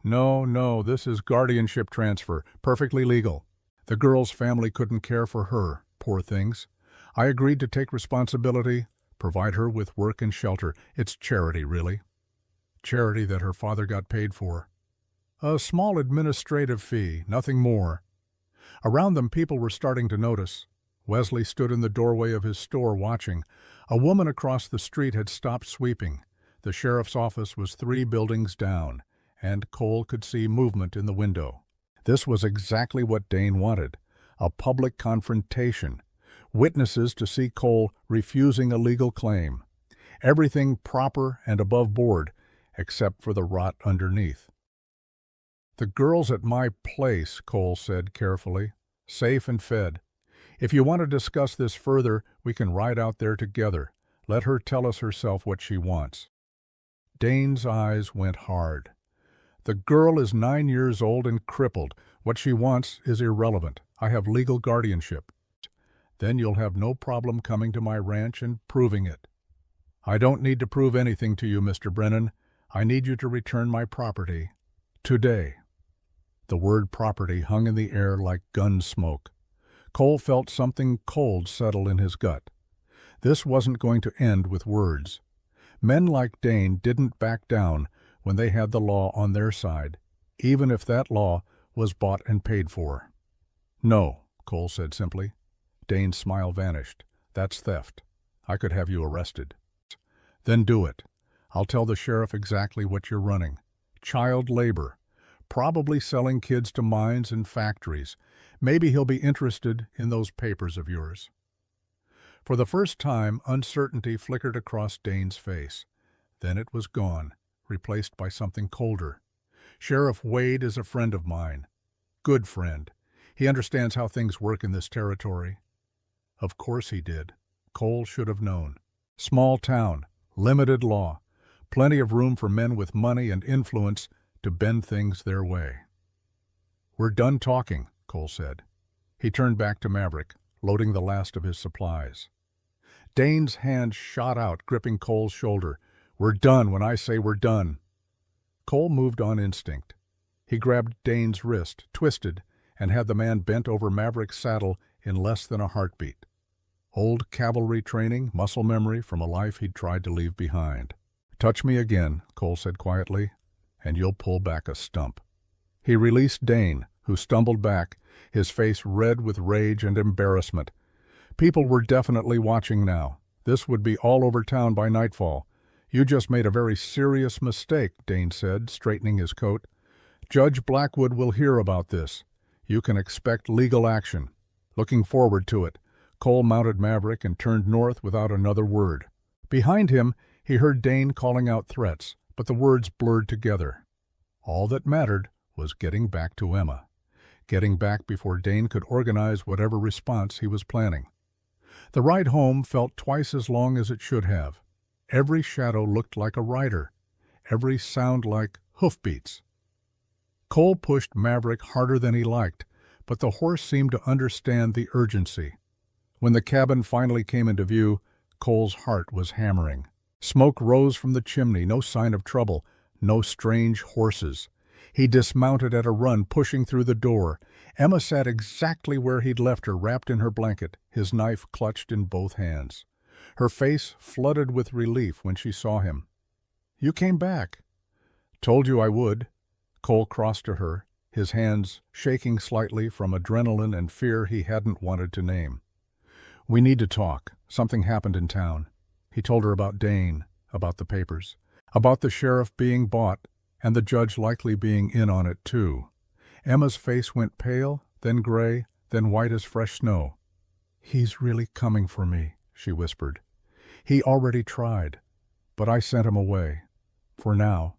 No, this is guardianship transfer, perfectly legal. The girl's family couldn't care for her, poor things. I agreed to take responsibility, provide her with work and shelter. It's charity, really. Charity that her father got paid for. A small administrative fee, nothing more." Around them people were starting to notice. Wesley stood in the doorway of his store watching. A woman across the street had stopped sweeping. The sheriff's office was 3 buildings down, and Cole could see movement in the window. This was exactly what Dane wanted, a public confrontation. Witnesses to see Cole refusing a legal claim. Everything proper and above board, except for the rot underneath. "The girl's at my place," Cole said carefully, "safe and fed. If you want to discuss this further, we can ride out there together. Let her tell us herself what she wants." Dane's eyes went hard. "The girl is 9 years old and crippled. What she wants is irrelevant. I have legal guardianship. Then you'll have no problem coming to my ranch and proving it." "I don't need to prove anything to you, Mr. Brennan. I need you to return my property. Today." The word property hung in the air like gun smoke. Cole felt something cold settle in his gut. This wasn't going to end with words. Men like Dane didn't back down when they had the law on their side, even if that law was bought and paid for. "No," Cole said simply. Dane's smile vanished. "That's theft. I could have you arrested." "Then do it. I'll tell the sheriff exactly what you're running. Child labor. Probably selling kids to mines and factories. Maybe he'll be interested in those papers of yours." For the first time, uncertainty flickered across Dane's face. Then it was gone, replaced by something colder. "Sheriff Wade is a friend of mine. Good friend. He understands how things work in this territory." Of course he did. Cole should have known. Small town, limited law, plenty of room for men with money and influence to bend things their way. "We're done talking," Cole said. He turned back to Maverick, loading the last of his supplies. Dane's hand shot out, gripping Cole's shoulder. "We're done when I say we're done." Cole moved on instinct. He grabbed Dane's wrist, twisted, and had the man bent over Maverick's saddle in less than a heartbeat. Old cavalry training, muscle memory from a life he'd tried to leave behind. "Touch me again," Cole said quietly, "and you'll pull back a stump." He released Dane, who stumbled back, his face red with rage and embarrassment. People were definitely watching now. This would be all over town by nightfall. "You just made a very serious mistake," Dane said, straightening his coat. "Judge Blackwood will hear about this. You can expect legal action." Looking forward to it, Cole mounted Maverick and turned north without another word. Behind him, he heard Dane calling out threats, but the words blurred together. All that mattered was getting back to Emma. Getting back before Dane could organize whatever response he was planning. The ride home felt twice as long as it should have. Every shadow looked like a rider, every sound like hoofbeats. Cole pushed Maverick harder than he liked, but the horse seemed to understand the urgency. When the cabin finally came into view, Cole's heart was hammering. Smoke rose from the chimney, no sign of trouble, no strange horses. He dismounted at a run, pushing through the door. Emma sat exactly where he'd left her, wrapped in her blanket, his knife clutched in both hands. Her face flooded with relief when she saw him. "You came back." "Told you I would." Cole crossed to her, his hands shaking slightly from adrenaline and fear he hadn't wanted to name. "We need to talk. Something happened in town." He told her about Dane, about the papers, about the sheriff being bought, and the judge likely being in on it too. Emma's face went pale, then gray, then white as fresh snow. "He's really coming for me," she whispered. "He already tried, but I sent him away. For now."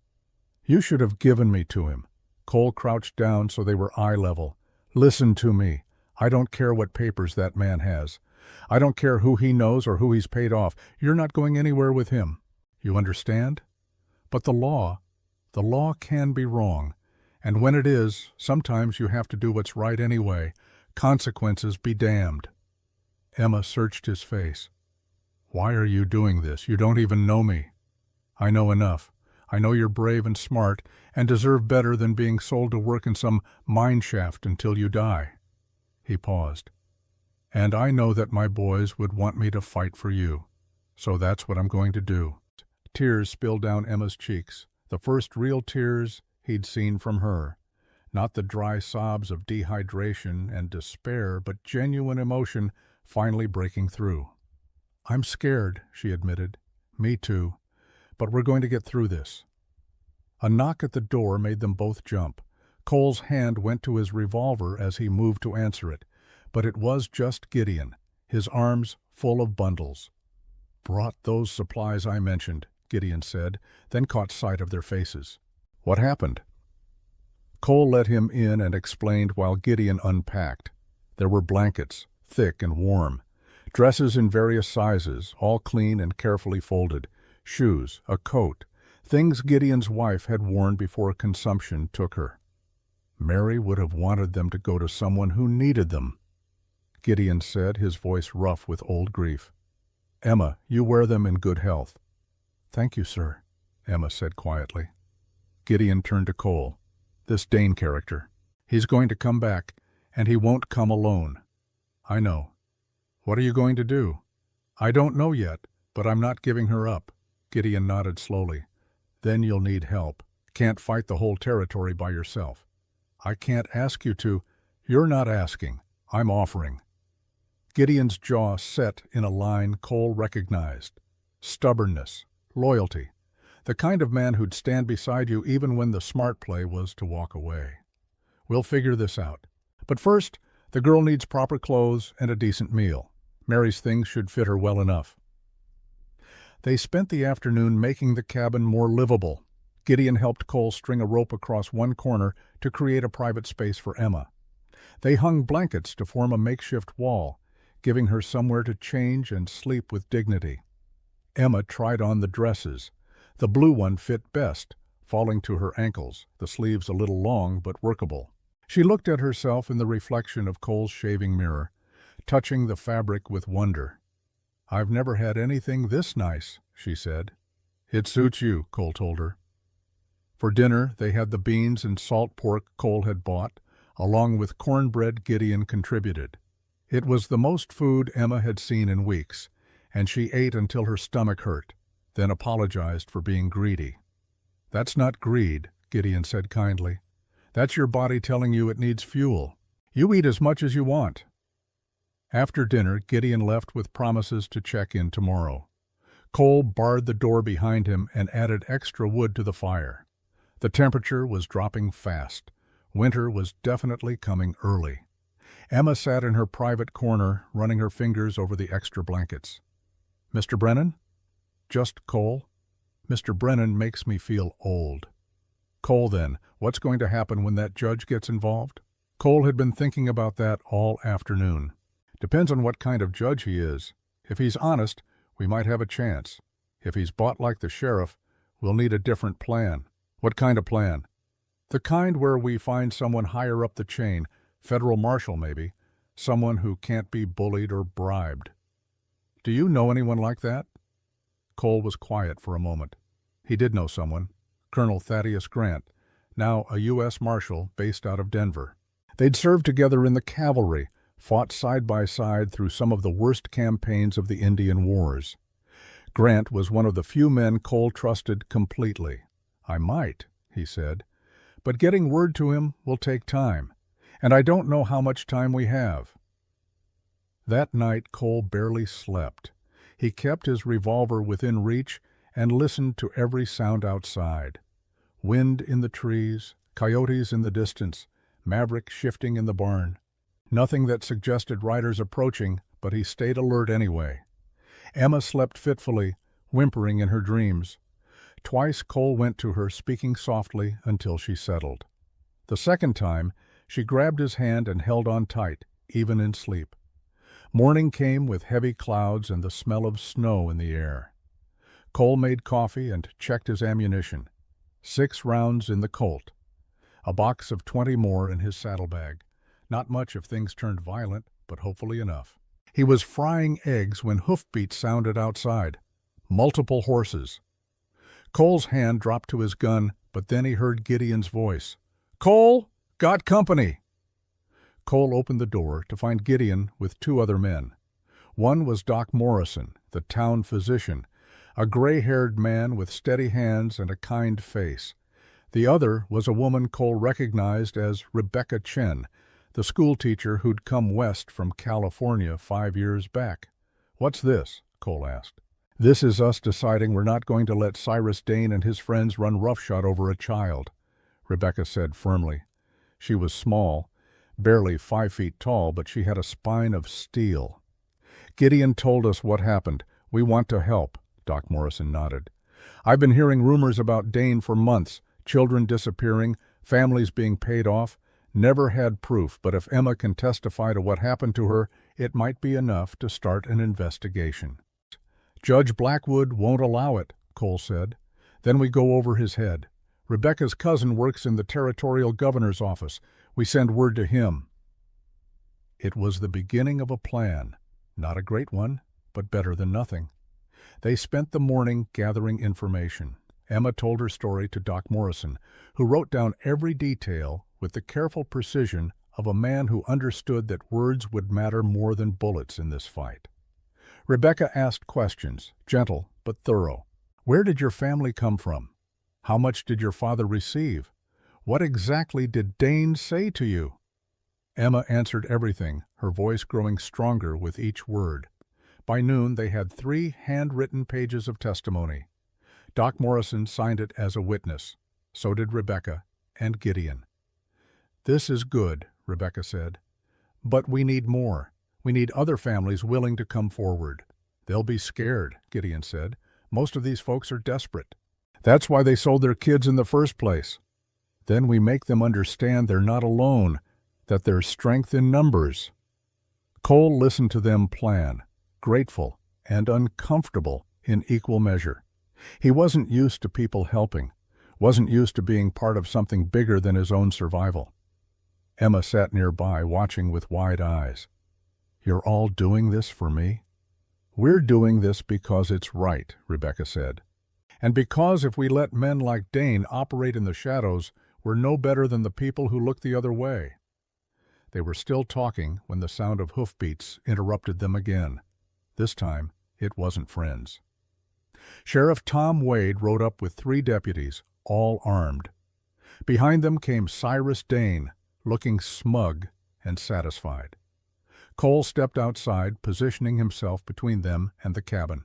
"You should have given me to him." Cole crouched down so they were eye level. "Listen to me. I don't care what papers that man has. I don't care who he knows or who he's paid off. You're not going anywhere with him. You understand? But the law can be wrong. And when it is, sometimes you have to do what's right anyway. Consequences be damned." Emma searched his face. "Why are you doing this? You don't even know me." "I know enough. I know you're brave and smart and deserve better than being sold to work in some mine shaft until you die." He paused. "And I know that my boys would want me to fight for you. So that's what I'm going to do." Tears spilled down Emma's cheeks, the first real tears he'd seen from her. Not the dry sobs of dehydration and despair, but genuine emotion finally breaking through. "I'm scared," she admitted. "Me too. But we're going to get through this." A knock at the door made them both jump. Cole's hand went to his revolver as he moved to answer it, but it was just Gideon, his arms full of bundles. "Brought those supplies I mentioned," Gideon said, then caught sight of their faces. "What happened?" Cole let him in and explained while Gideon unpacked. There were blankets, thick and warm, dresses in various sizes, all clean and carefully folded, shoes, a coat, things Gideon's wife had worn before consumption took her. Mary would have wanted them to go to someone who needed them, Gideon said, his voice rough with old grief. "Emma, you wear them in good health." "Thank you, sir," Emma said quietly. Gideon turned to Cole. "This Dane character. He's going to come back, and he won't come alone." "I know." "What are you going to do?" "I don't know yet, but I'm not giving her up." Gideon nodded slowly. "Then you'll need help. Can't fight the whole territory by yourself." "I can't ask you to." "You're not asking. I'm offering." Gideon's jaw set in a line Cole recognized. Stubbornness, loyalty, the kind of man who'd stand beside you even when the smart play was to walk away. "We'll figure this out. But first, the girl needs proper clothes and a decent meal." Mary's things should fit her well enough. They spent the afternoon making the cabin more livable. Gideon helped Cole string a rope across one corner to create a private space for Emma. They hung blankets to form a makeshift wall, giving her somewhere to change and sleep with dignity. Emma tried on the dresses. The blue one fit best, falling to her ankles, the sleeves a little long but workable. She looked at herself in the reflection of Cole's shaving mirror, touching the fabric with wonder. "I've never had anything this nice," she said. "It suits you," Cole told her. For dinner, they had the beans and salt pork Cole had bought, along with cornbread Gideon contributed. It was the most food Emma had seen in weeks, and she ate until her stomach hurt, then apologized for being greedy. "That's not greed," Gideon said kindly. "That's your body telling you it needs fuel. You eat as much as you want." After dinner, Gideon left with promises to check in tomorrow. Cole barred the door behind him and added extra wood to the fire. The temperature was dropping fast. Winter was definitely coming early. Emma sat in her private corner, running her fingers over the extra blankets. "Mr. Brennan?" "Just Cole." "Mr. Brennan makes me feel old." "Cole, then. What's going to happen when that judge gets involved?" Cole had been thinking about that all afternoon. "Depends on what kind of judge he is. If he's honest, we might have a chance. If he's bought like the sheriff, we'll need a different plan." "What kind of plan?" "The kind where we find someone higher up the chain, federal marshal maybe, someone who can't be bullied or bribed." "Do you know anyone like that?" Cole was quiet for a moment. He did know someone, Colonel Thaddeus Grant, now a U.S. Marshal based out of Denver. They'd served together in the cavalry, fought side by side through some of the worst campaigns of the Indian Wars. Grant was one of the few men Cole trusted completely. "I might," he said, "but getting word to him will take time, and I don't know how much time we have." That night Cole barely slept. He kept his revolver within reach and listened to every sound outside. Wind in the trees, coyotes in the distance, Maverick shifting in the barn. Nothing that suggested riders approaching, but he stayed alert anyway. Emma slept fitfully, whimpering in her dreams. Twice Cole went to her, speaking softly until she settled. The second time, she grabbed his hand and held on tight, even in sleep. Morning came with heavy clouds and the smell of snow in the air. Cole made coffee and checked his ammunition. 6 rounds in the Colt. A box of 20 more in his saddlebag. Not much if things turned violent, but hopefully enough. He was frying eggs when hoofbeats sounded outside. Multiple horses. Cole's hand dropped to his gun, but then he heard Gideon's voice. "Cole, got company." Cole opened the door to find Gideon with 2 other men. One was Doc Morrison, the town physician, a gray-haired man with steady hands and a kind face. The other was a woman Cole recognized as Rebecca Chen, the schoolteacher who'd come west from California 5 years back. "What's this?" Cole asked. "This is us deciding we're not going to let Cyrus Dane and his friends run roughshod over a child," Rebecca said firmly. She was small, barely 5 feet tall, but she had a spine of steel. "Gideon told us what happened. We want to help," Doc Morrison nodded. "I've been hearing rumors about Dane for months, children disappearing, families being paid off. Never had proof, but if Emma can testify to what happened to her, it might be enough to start an investigation." "Judge Blackwood won't allow it," Cole said. "Then we go over his head. Rebecca's cousin works in the territorial governor's office. We send word to him." It was the beginning of a plan. Not a great one, but better than nothing. They spent the morning gathering information. Emma told her story to Doc Morrison, who wrote down every detail with the careful precision of a man who understood that words would matter more than bullets in this fight. Rebecca asked questions, gentle but thorough. "Where did your family come from? How much did your father receive? What exactly did Dane say to you?" Emma answered everything, her voice growing stronger with each word. By noon they had 3 handwritten pages of testimony. Doc Morrison signed it as a witness. So did Rebecca and Gideon. "This is good," Rebecca said. "But we need more. We need other families willing to come forward. They'll be scared, Gideon said. Most of these folks are desperate. That's why they sold their kids in the first place. Then we make them understand they're not alone, that there's strength in numbers. Cole listened to them plan, grateful and uncomfortable in equal measure. He wasn't used to people helping, wasn't used to being part of something bigger than his own survival. Emma sat nearby, watching with wide eyes. "You're all doing this for me?" "We're doing this because it's right," Rebecca said. "And because if we let men like Dane operate in the shadows, we're no better than the people who look the other way." They were still talking when the sound of hoofbeats interrupted them again. This time, it wasn't friends. Sheriff Tom Wade rode up with 3 deputies, all armed. Behind them came Cyrus Dane, looking smug and satisfied. Cole stepped outside, positioning himself between them and the cabin.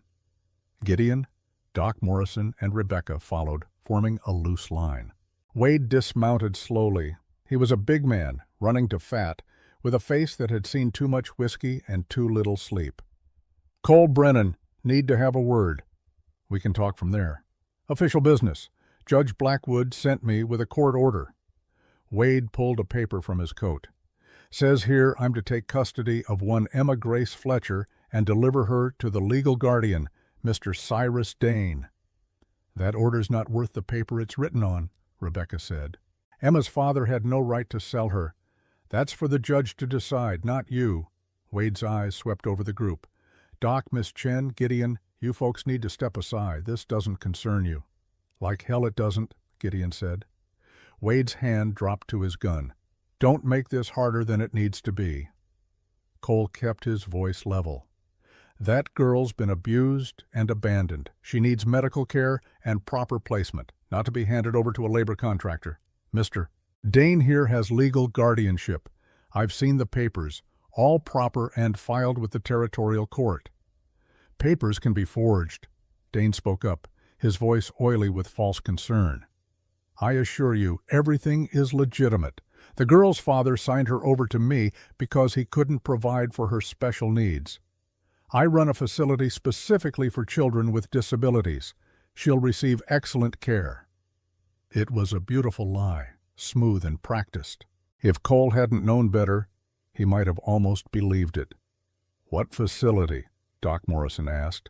Gideon, Doc Morrison, and Rebecca followed, forming a loose line. Wade dismounted slowly. He was a big man, running to fat, with a face that had seen too much whiskey and too little sleep. "Cole Brennan, need to have a word." "We can talk from there." "Official business. Judge Blackwood sent me with a court order." Wade pulled a paper from his coat. "Says here I'm to take custody of one Emma Grace Fletcher and deliver her to the legal guardian, Mr. Cyrus Dane." "That order's not worth the paper it's written on," Rebecca said. "Emma's father had no right to sell her. That's for the judge to decide, not you." Wade's eyes swept over the group. "Doc, Miss Chen, Gideon, you folks need to step aside. This doesn't concern you." "Like hell it doesn't," Gideon said. Wade's hand dropped to his gun. "Don't make this harder than it needs to be." Cole kept his voice level. "That girl's been abused and abandoned. She needs medical care and proper placement, not to be handed over to a labor contractor. Mr. Dane here has legal guardianship. I've seen the papers, all proper and filed with the territorial court." "Papers can be forged," Dane spoke up, his voice oily with false concern. "I assure you, everything is legitimate. The girl's father signed her over to me because he couldn't provide for her special needs. I run a facility specifically for children with disabilities. She'll receive excellent care." It was a beautiful lie, smooth and practiced. If Cole hadn't known better, he might have almost believed it. "What facility?" Doc Morrison asked.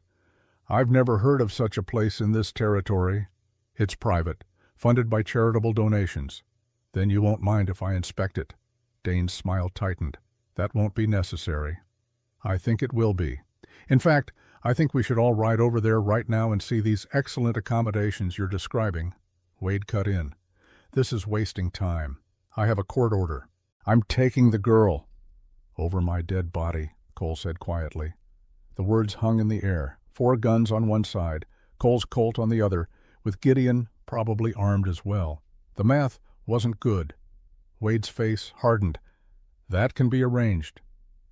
"I've never heard of such a place in this territory. It's private, funded by charitable donations." "Then you won't mind if I inspect it?" Dane's smile tightened. "That won't be necessary." "I think it will be. In fact, I think we should all ride over there right now and see these excellent accommodations you're describing." Wade cut in. "This is wasting time. I have a court order. I'm taking the girl." "Over my dead body," Cole said quietly. The words hung in the air, 4 guns on one side, Cole's Colt on the other, with Gideon probably armed as well. The math wasn't good. Wade's face hardened. "That can be arranged."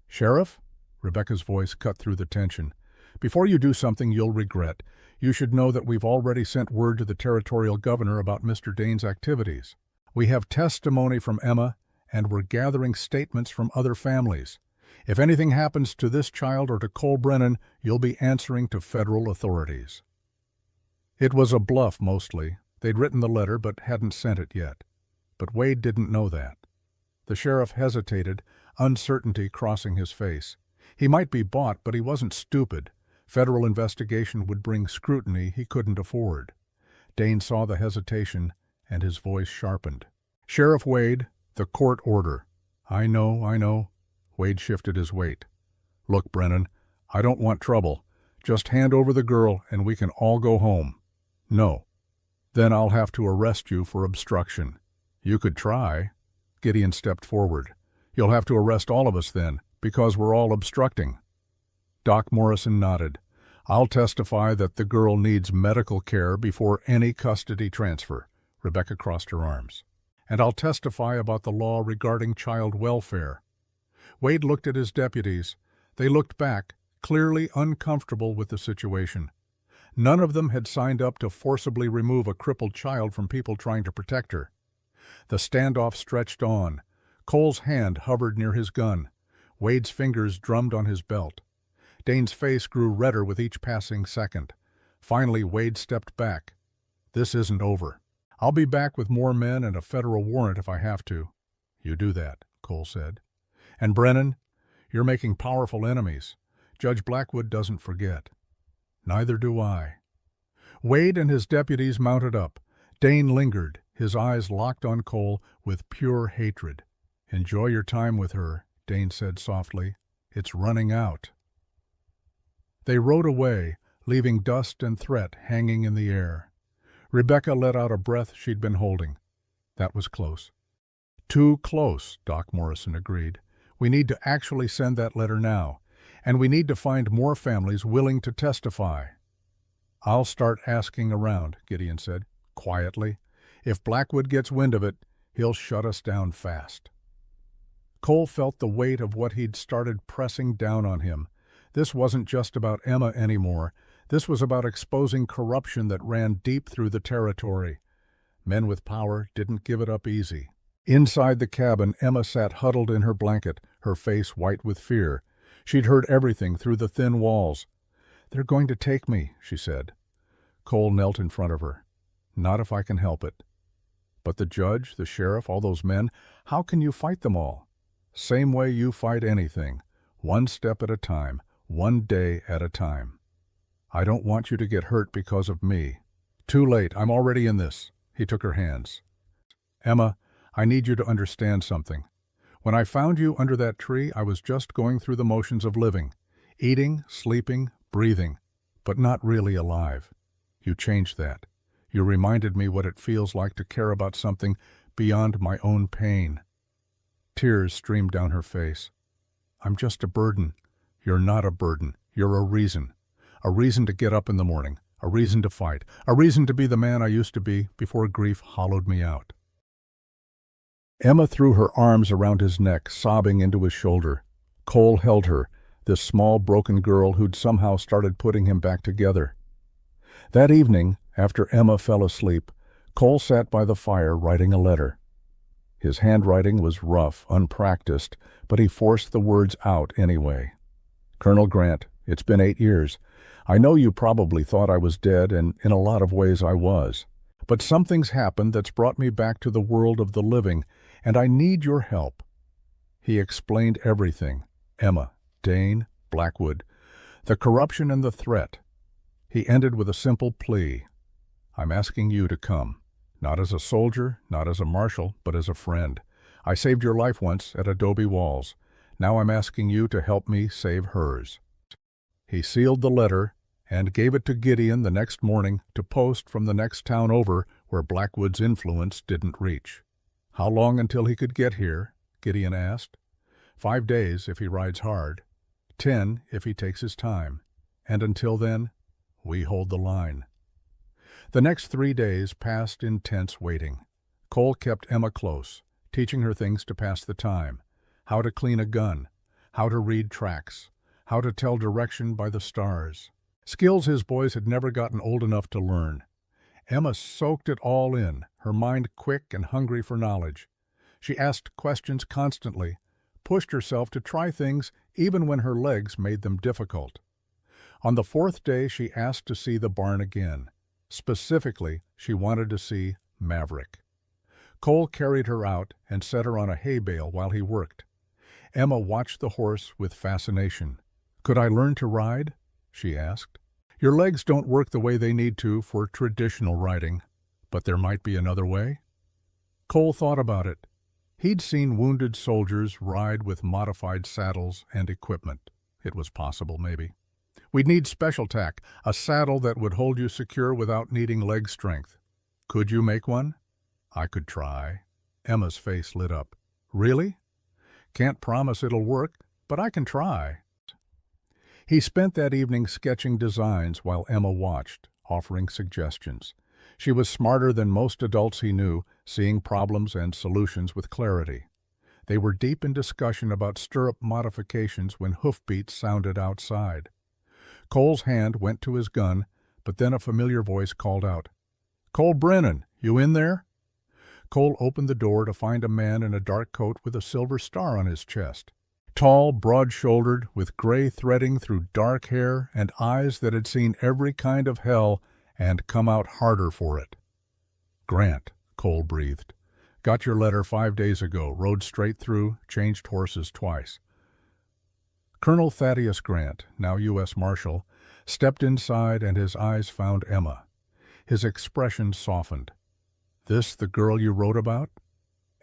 "Sheriff?" Rebecca's voice cut through the tension. "Before you do something you'll regret, you should know that we've already sent word to the territorial governor about Mr. Dane's activities. We have testimony from Emma, and we're gathering statements from other families. If anything happens to this child or to Cole Brennan, you'll be answering to federal authorities." It was a bluff mostly. They'd written the letter but hadn't sent it yet. But Wade didn't know that. The sheriff hesitated, uncertainty crossing his face. He might be bought, but he wasn't stupid. Federal investigation would bring scrutiny he couldn't afford. Dane saw the hesitation, and his voice sharpened. "Sheriff Wade, the court order." I know." Wade shifted his weight. "Look, Brennan, I don't want trouble. Just hand over the girl and we can all go home." "No." "Then I'll have to arrest you for obstruction." "You could try." Gideon stepped forward. "You'll have to arrest all of us then, because we're all obstructing." Doc Morrison nodded. "I'll testify that the girl needs medical care before any custody transfer." Rebecca crossed her arms. "And I'll testify about the law regarding child welfare." Wade looked at his deputies. They looked back, clearly uncomfortable with the situation. None of them had signed up to forcibly remove a crippled child from people trying to protect her. The standoff stretched on. Cole's hand hovered near his gun. Wade's fingers drummed on his belt. Dane's face grew redder with each passing second. Finally, Wade stepped back. "This isn't over. I'll be back with more men and a federal warrant if I have to." "You do that," Cole said. "And Brennan, you're making powerful enemies. Judge Blackwood doesn't forget." "Neither do I." Wade and his deputies mounted up. Dane lingered, his eyes locked on Cole with pure hatred. "Enjoy your time with her," Dane said softly. "It's running out." They rode away, leaving dust and threat hanging in the air. Rebecca let out a breath she'd been holding. That was close. "Too close," Doc Morrison agreed. "We need to actually send that letter now, and we need to find more families willing to testify." "I'll start asking around," Gideon said, quietly. "If Blackwood gets wind of it, he'll shut us down fast." Cole felt the weight of what he'd started pressing down on him. This wasn't just about Emma anymore. This was about exposing corruption that ran deep through the territory. Men with power didn't give it up easy. Inside the cabin, Emma sat huddled in her blanket, her face white with fear. She'd heard everything through the thin walls. "They're going to take me," she said. Cole knelt in front of her. "Not if I can help it." "But the judge, the sheriff, all those men, how can you fight them all?" "Same way you fight anything. One step at a time, one day at a time. I don't want you to get hurt because of me." "Too late. I'm already in this." He took her hands. "Emma, I need you to understand something. When I found you under that tree, I was just going through the motions of living. Eating, sleeping, breathing, but not really alive. You changed that. You reminded me what it feels like to care about something beyond my own pain." Tears streamed down her face. "I'm just a burden." "You're not a burden. You're a reason. A reason to get up in the morning. A reason to fight. A reason to be the man I used to be before grief hollowed me out." Emma threw her arms around his neck, sobbing into his shoulder. Cole held her, this small broken girl who'd somehow started putting him back together. That evening, after Emma fell asleep, Cole sat by the fire writing a letter. His handwriting was rough, unpracticed, but he forced the words out anyway. "Colonel Grant, it's been 8 years. I know you probably thought I was dead, and in a lot of ways I was. But something's happened that's brought me back to the world of the living, and I need your help." He explained everything: Emma, Dane, Blackwood, the corruption and the threat. He ended with a simple plea. "I'm asking you to come. Not as a soldier, not as a marshal, but as a friend. I saved your life once at Adobe Walls. Now I'm asking you to help me save hers." He sealed the letter and gave it to Gideon the next morning to post from the next town over where Blackwood's influence didn't reach. "How long until he could get here?" Gideon asked. 5 days if he rides hard. 10 if he takes his time. And until then, we hold the line. The next 3 days passed in tense waiting. Cole kept Emma close, teaching her things to pass the time: how to clean a gun, how to read tracks, how to tell direction by the stars. Skills his boys had never gotten old enough to learn. Emma soaked it all in, her mind quick and hungry for knowledge. She asked questions constantly, pushed herself to try things even when her legs made them difficult. On the 4th day, she asked to see the barn again. Specifically, she wanted to see Maverick. Cole carried her out and set her on a hay bale while he worked. Emma watched the horse with fascination. "Could I learn to ride?" she asked. "Your legs don't work the way they need to for traditional riding, but there might be another way." Cole thought about it. He'd seen wounded soldiers ride with modified saddles and equipment. It was possible, maybe. "We'd need special tack, a saddle that would hold you secure without needing leg strength." "Could you make one?" "I could try." Emma's face lit up. "Really?" "Can't promise it'll work, but I can try." He spent that evening sketching designs while Emma watched, offering suggestions. She was smarter than most adults he knew, seeing problems and solutions with clarity. They were deep in discussion about stirrup modifications when hoofbeats sounded outside. Cole's hand went to his gun, but then a familiar voice called out, "Cole Brennan, you in there?" Cole opened the door to find a man in a dark coat with a silver star on his chest. Tall, broad-shouldered, with gray threading through dark hair and eyes that had seen every kind of hell and come out harder for it. "Grant," Cole breathed. "Got your letter 5 days ago, rode straight through, changed horses twice." Colonel Thaddeus Grant, now U.S. Marshal, stepped inside and his eyes found Emma. His expression softened. "This the girl you wrote about?"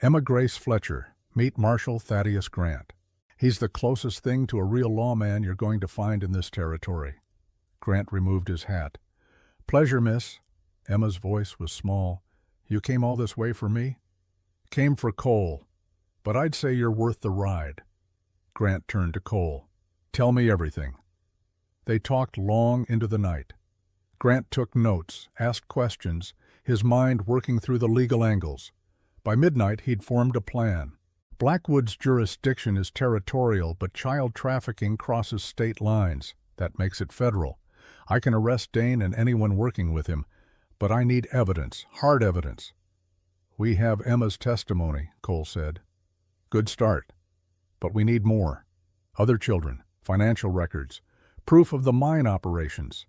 "Emma Grace Fletcher. Meet Marshal Thaddeus Grant. He's the closest thing to a real lawman you're going to find in this territory." Grant removed his hat. "Pleasure, miss." Emma's voice was small. "You came all this way for me?" "Came for Cole. But I'd say you're worth the ride." Grant turned to Cole. "Tell me everything." They talked long into the night. Grant took notes, asked questions, his mind working through the legal angles. By midnight, he'd formed a plan. Blackwood's jurisdiction is territorial, but child trafficking crosses state lines. That makes it federal. I can arrest Dane and anyone working with him, but I need evidence, hard evidence. "We have Emma's testimony," Cole said. "Good start. But we need more. Other children, financial records, proof of the mine operations."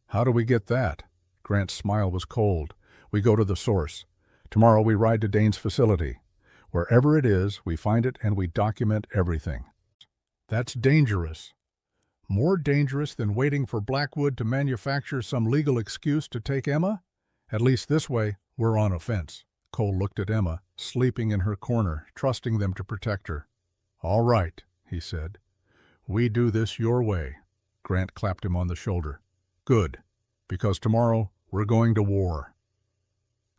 "How do we get that?" Grant's smile was cold. "We go to the source. Tomorrow we ride to Dane's facility. Wherever it is, we find it and we document everything." "That's dangerous." "More dangerous than waiting for Blackwood to manufacture some legal excuse to take Emma? At least this way, we're on offense." Cole looked at Emma, sleeping in her corner, trusting them to protect her. "All right," he said. "We do this your way." Grant clapped him on the shoulder. "Good, because tomorrow we're going to war."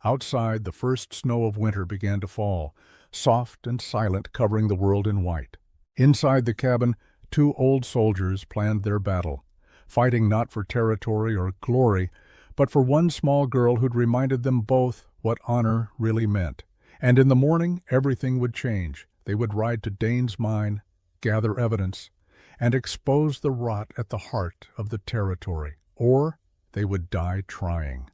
Outside, the first snow of winter began to fall, soft and silent, covering the world in white. Inside the cabin, 2 old soldiers planned their battle, fighting not for territory or glory, but for one small girl who'd reminded them both what honor really meant. And in the morning, everything would change. They would ride to Dane's mine, gather evidence, and expose the rot at the heart of the territory, or they would die trying.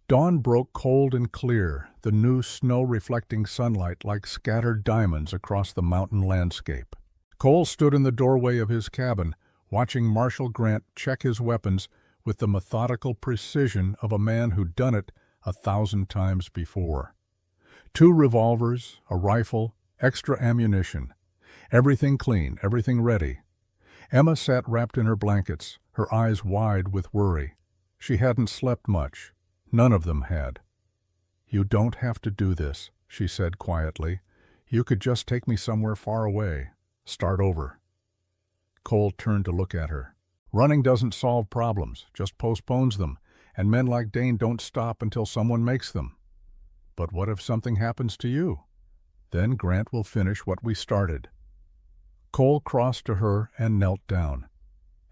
Dawn broke cold and clear, the new snow-reflecting sunlight like scattered diamonds across the mountain landscape. Cole stood in the doorway of his cabin, watching Marshal Grant check his weapons with the methodical precision of a man who'd done it 1,000 times before. 2 revolvers, a rifle, extra ammunition. Everything clean, everything ready. Emma sat wrapped in her blankets, her eyes wide with worry. She hadn't slept much. None of them had. "You don't have to do this," she said quietly. "You could just take me somewhere far away. Start over." Cole turned to look at her. "Running doesn't solve problems, just postpones them, and men like Dane don't stop until someone makes them." "But what if something happens to you?" "Then Grant will finish what we started." Cole crossed to her and knelt down.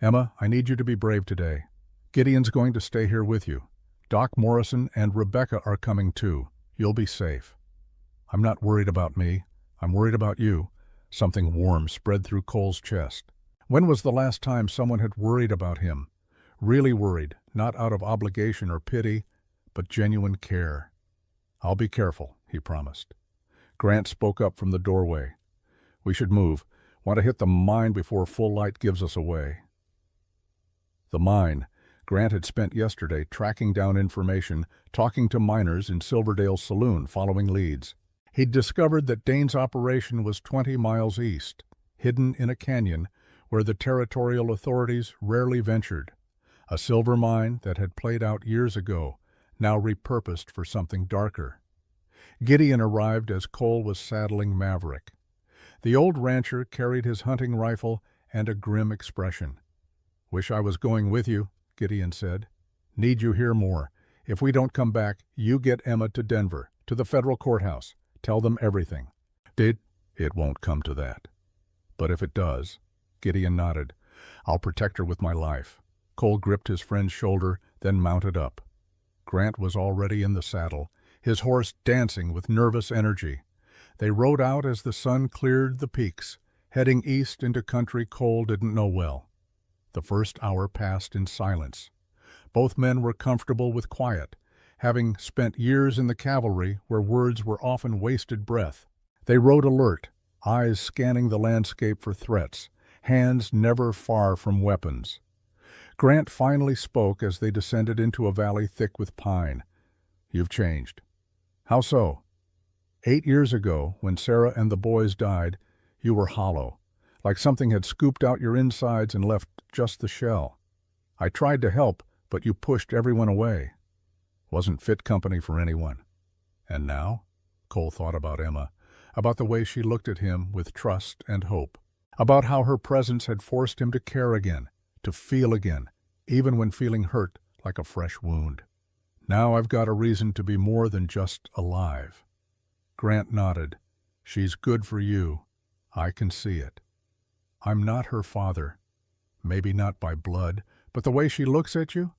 "Emma, I need you to be brave today. Gideon's going to stay here with you. Doc Morrison and Rebecca are coming too. You'll be safe." "I'm not worried about me. I'm worried about you." Something warm spread through Cole's chest. When was the last time someone had worried about him? Really worried, not out of obligation or pity, but genuine care. "I'll be careful," he promised. Grant spoke up from the doorway. "We should move. Want to hit the mine before full light gives us away." The mine. Grant had spent yesterday tracking down information, talking to miners in Silverdale's saloon, following leads. He'd discovered that Dane's operation was 20 miles east, hidden in a canyon where the territorial authorities rarely ventured. A silver mine that had played out years ago, now repurposed for something darker. Gideon arrived as Cole was saddling Maverick. The old rancher carried his hunting rifle and a grim expression. "Wish I was going with you," Gideon said. "Need you here more. If we don't come back, you get Emma to Denver, to the federal courthouse. Tell them everything." It won't come to that. But if it does," Gideon nodded, "I'll protect her with my life." Cole gripped his friend's shoulder, then mounted up. Grant was already in the saddle, his horse dancing with nervous energy. They rode out as the sun cleared the peaks, heading east into country Cole didn't know well. The first hour passed in silence. Both men were comfortable with quiet, having spent years in the cavalry where words were often wasted breath. They rode alert, eyes scanning the landscape for threats, hands never far from weapons. Grant finally spoke as they descended into a valley thick with pine. "You've changed." "How so?" "8 years ago, when Sarah and the boys died, you were hollow, like something had scooped out your insides and left just the shell. I tried to help, but you pushed everyone away. Wasn't fit company for anyone." "And now?" Cole thought about Emma, about the way she looked at him with trust and hope, about how her presence had forced him to care again, to feel again, even when feeling hurt like a fresh wound. "Now I've got a reason to be more than just alive." Grant nodded. "She's good for you. I can see it. I'm not her father. Maybe not by blood, but the way she looks at you,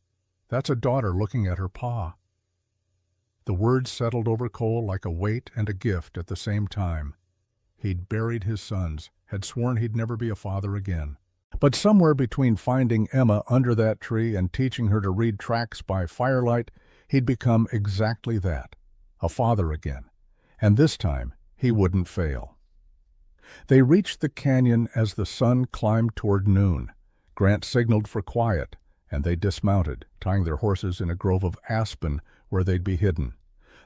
that's a daughter looking at her pa." The words settled over Cole like a weight and a gift at the same time. He'd buried his sons, had sworn he'd never be a father again. But somewhere between finding Emma under that tree and teaching her to read tracks by firelight, he'd become exactly that, a father again. And this time, he wouldn't fail. They reached the canyon as the sun climbed toward noon. Grant signaled for quiet, and they dismounted, tying their horses in a grove of aspen where they'd be hidden.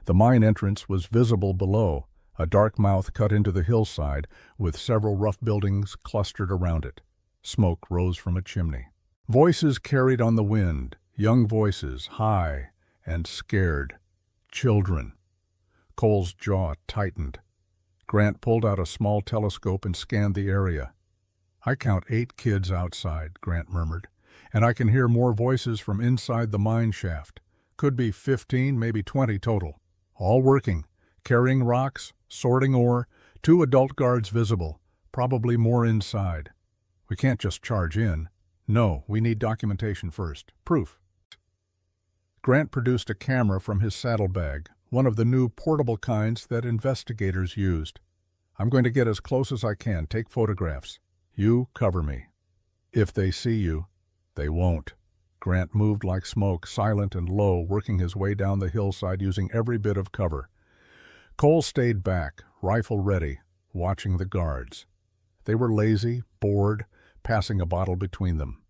The mine entrance was visible below, a dark mouth cut into the hillside with several rough buildings clustered around it. Smoke rose from a chimney. Voices carried on the wind, young voices, high and scared. Children. Cole's jaw tightened. Grant pulled out a small telescope and scanned the area. "I count 8 kids outside," Grant murmured, "and I can hear more voices from inside the mine shaft. Could be 15, maybe 20 total. All working, carrying rocks, sorting ore, 2 adult guards visible, probably more inside. We can't just charge in. No, we need documentation first. Proof." Grant produced a camera from his saddlebag, one of the new portable kinds that investigators used. "I'm going to get as close as I can, take photographs. You cover me. If they see you, they won't." Grant moved like smoke, silent and low, working his way down the hillside using every bit of cover. Cole stayed back, rifle ready, watching the guards. They were lazy, bored, passing a bottle between them.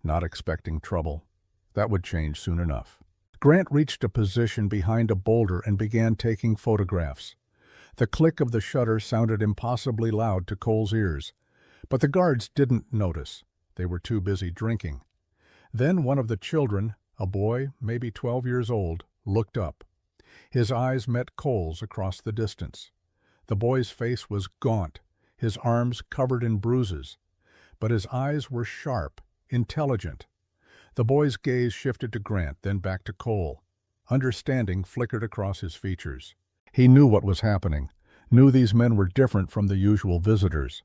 Not expecting trouble. That would change soon enough. Grant reached a position behind a boulder and began taking photographs. The click of the shutter sounded impossibly loud to Cole's ears, but the guards didn't notice. They were too busy drinking. Then one of the children, a boy, maybe 12 years old, looked up. His eyes met Cole's across the distance. The boy's face was gaunt, his arms covered in bruises, but his eyes were sharp, intelligent. The boy's gaze shifted to Grant, then back to Cole. Understanding flickered across his features. He knew what was happening, knew these men were different from the usual visitors.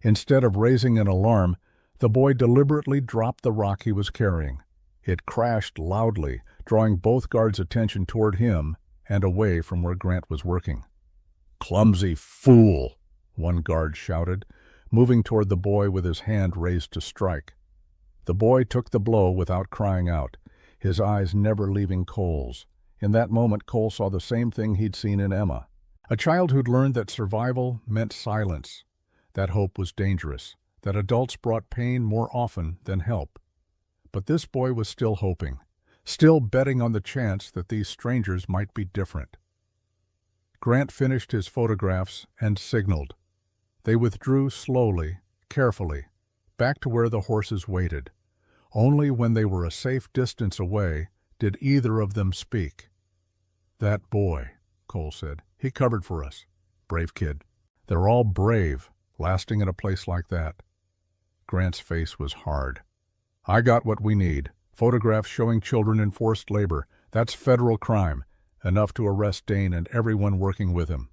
Instead of raising an alarm, the boy deliberately dropped the rock he was carrying. It crashed loudly, drawing both guards' attention toward him and away from where Grant was working. "Clumsy fool!" one guard shouted, moving toward the boy with his hand raised to strike. The boy took the blow without crying out, his eyes never leaving Cole's. In that moment, Cole saw the same thing he'd seen in Emma. A child who'd learned that survival meant silence, that hope was dangerous, that adults brought pain more often than help. But this boy was still hoping, still betting on the chance that these strangers might be different. Grant finished his photographs and signaled. They withdrew slowly, carefully, back to where the horses waited. Only when they were a safe distance away did either of them speak. "That boy," Cole said. "He covered for us. Brave kid." "They're all brave, lasting in a place like that." Grant's face was hard. "I got what we need. Photographs showing children in forced labor. That's federal crime. Enough to arrest Dane and everyone working with him."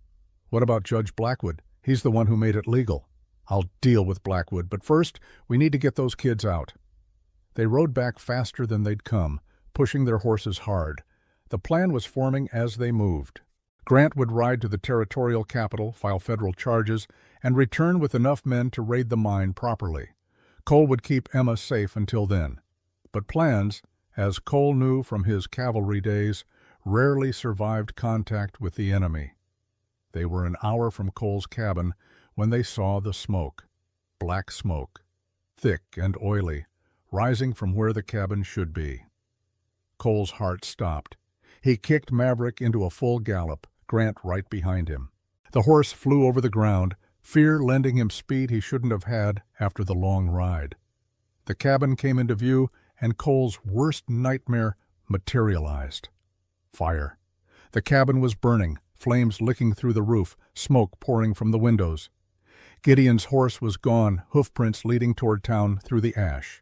"What about Judge Blackwood? He's the one who made it legal." "I'll deal with Blackwood, but first, we need to get those kids out." They rode back faster than they'd come, pushing their horses hard. The plan was forming as they moved. Grant would ride to the territorial capital, file federal charges, and return with enough men to raid the mine properly. Cole would keep Emma safe until then. But plans, as Cole knew from his cavalry days, rarely survived contact with the enemy. They were an hour from Cole's cabin when they saw the smoke, black smoke, thick and oily, rising from where the cabin should be. Cole's heart stopped. He kicked Maverick into a full gallop, Grant right behind him. The horse flew over the ground, fear lending him speed he shouldn't have had after the long ride. The cabin came into view, and Cole's worst nightmare materialized. Fire. The cabin was burning, flames licking through the roof, smoke pouring from the windows. Gideon's horse was gone, hoofprints leading toward town through the ash.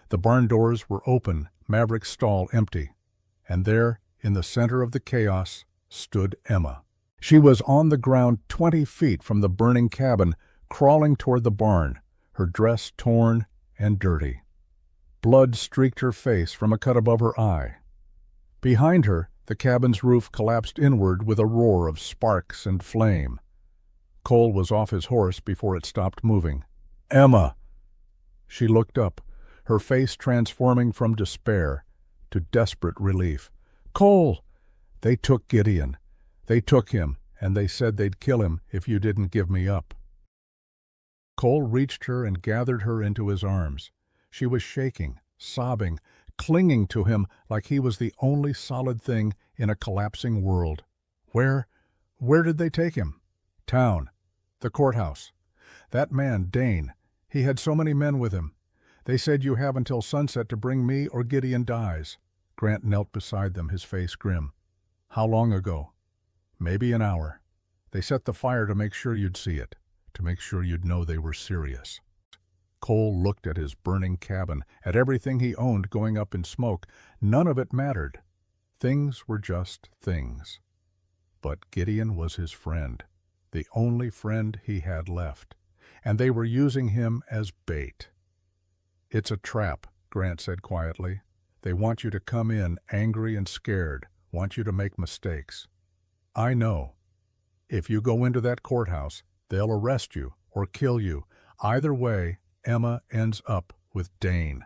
The barn doors were open, Maverick's stall empty. And there, in the center of the chaos, stood Emma. She was on the ground 20 feet from the burning cabin, crawling toward the barn, her dress torn and dirty. Blood streaked her face from a cut above her eye. Behind her, the cabin's roof collapsed inward with a roar of sparks and flame. Cole was off his horse before it stopped moving. "Emma!" She looked up, her face transforming from despair to desperate relief. "Cole! They took Gideon. They took him, and they said they'd kill him if you didn't give me up." Cole reached her and gathered her into his arms. She was shaking, sobbing, clinging to him like he was the only solid thing in a collapsing world. Where did they take him?" "Town. The courthouse. That man, Dane, he had so many men with him. They said you have until sunset to bring me or Gideon dies." Grant knelt beside them, his face grim. "How long ago?" "Maybe an hour. They set the fire to make sure you'd see it, to make sure you'd know they were serious." Cole looked at his burning cabin, at everything he owned going up in smoke. None of it mattered. Things were just things. But Gideon was his friend, the only friend he had left, and they were using him as bait. "It's a trap," Grant said quietly. "They want you to come in angry and scared, want you to make mistakes. I know. If you go into that courthouse, they'll arrest you or kill you. Either way, Emma ends up with Dane."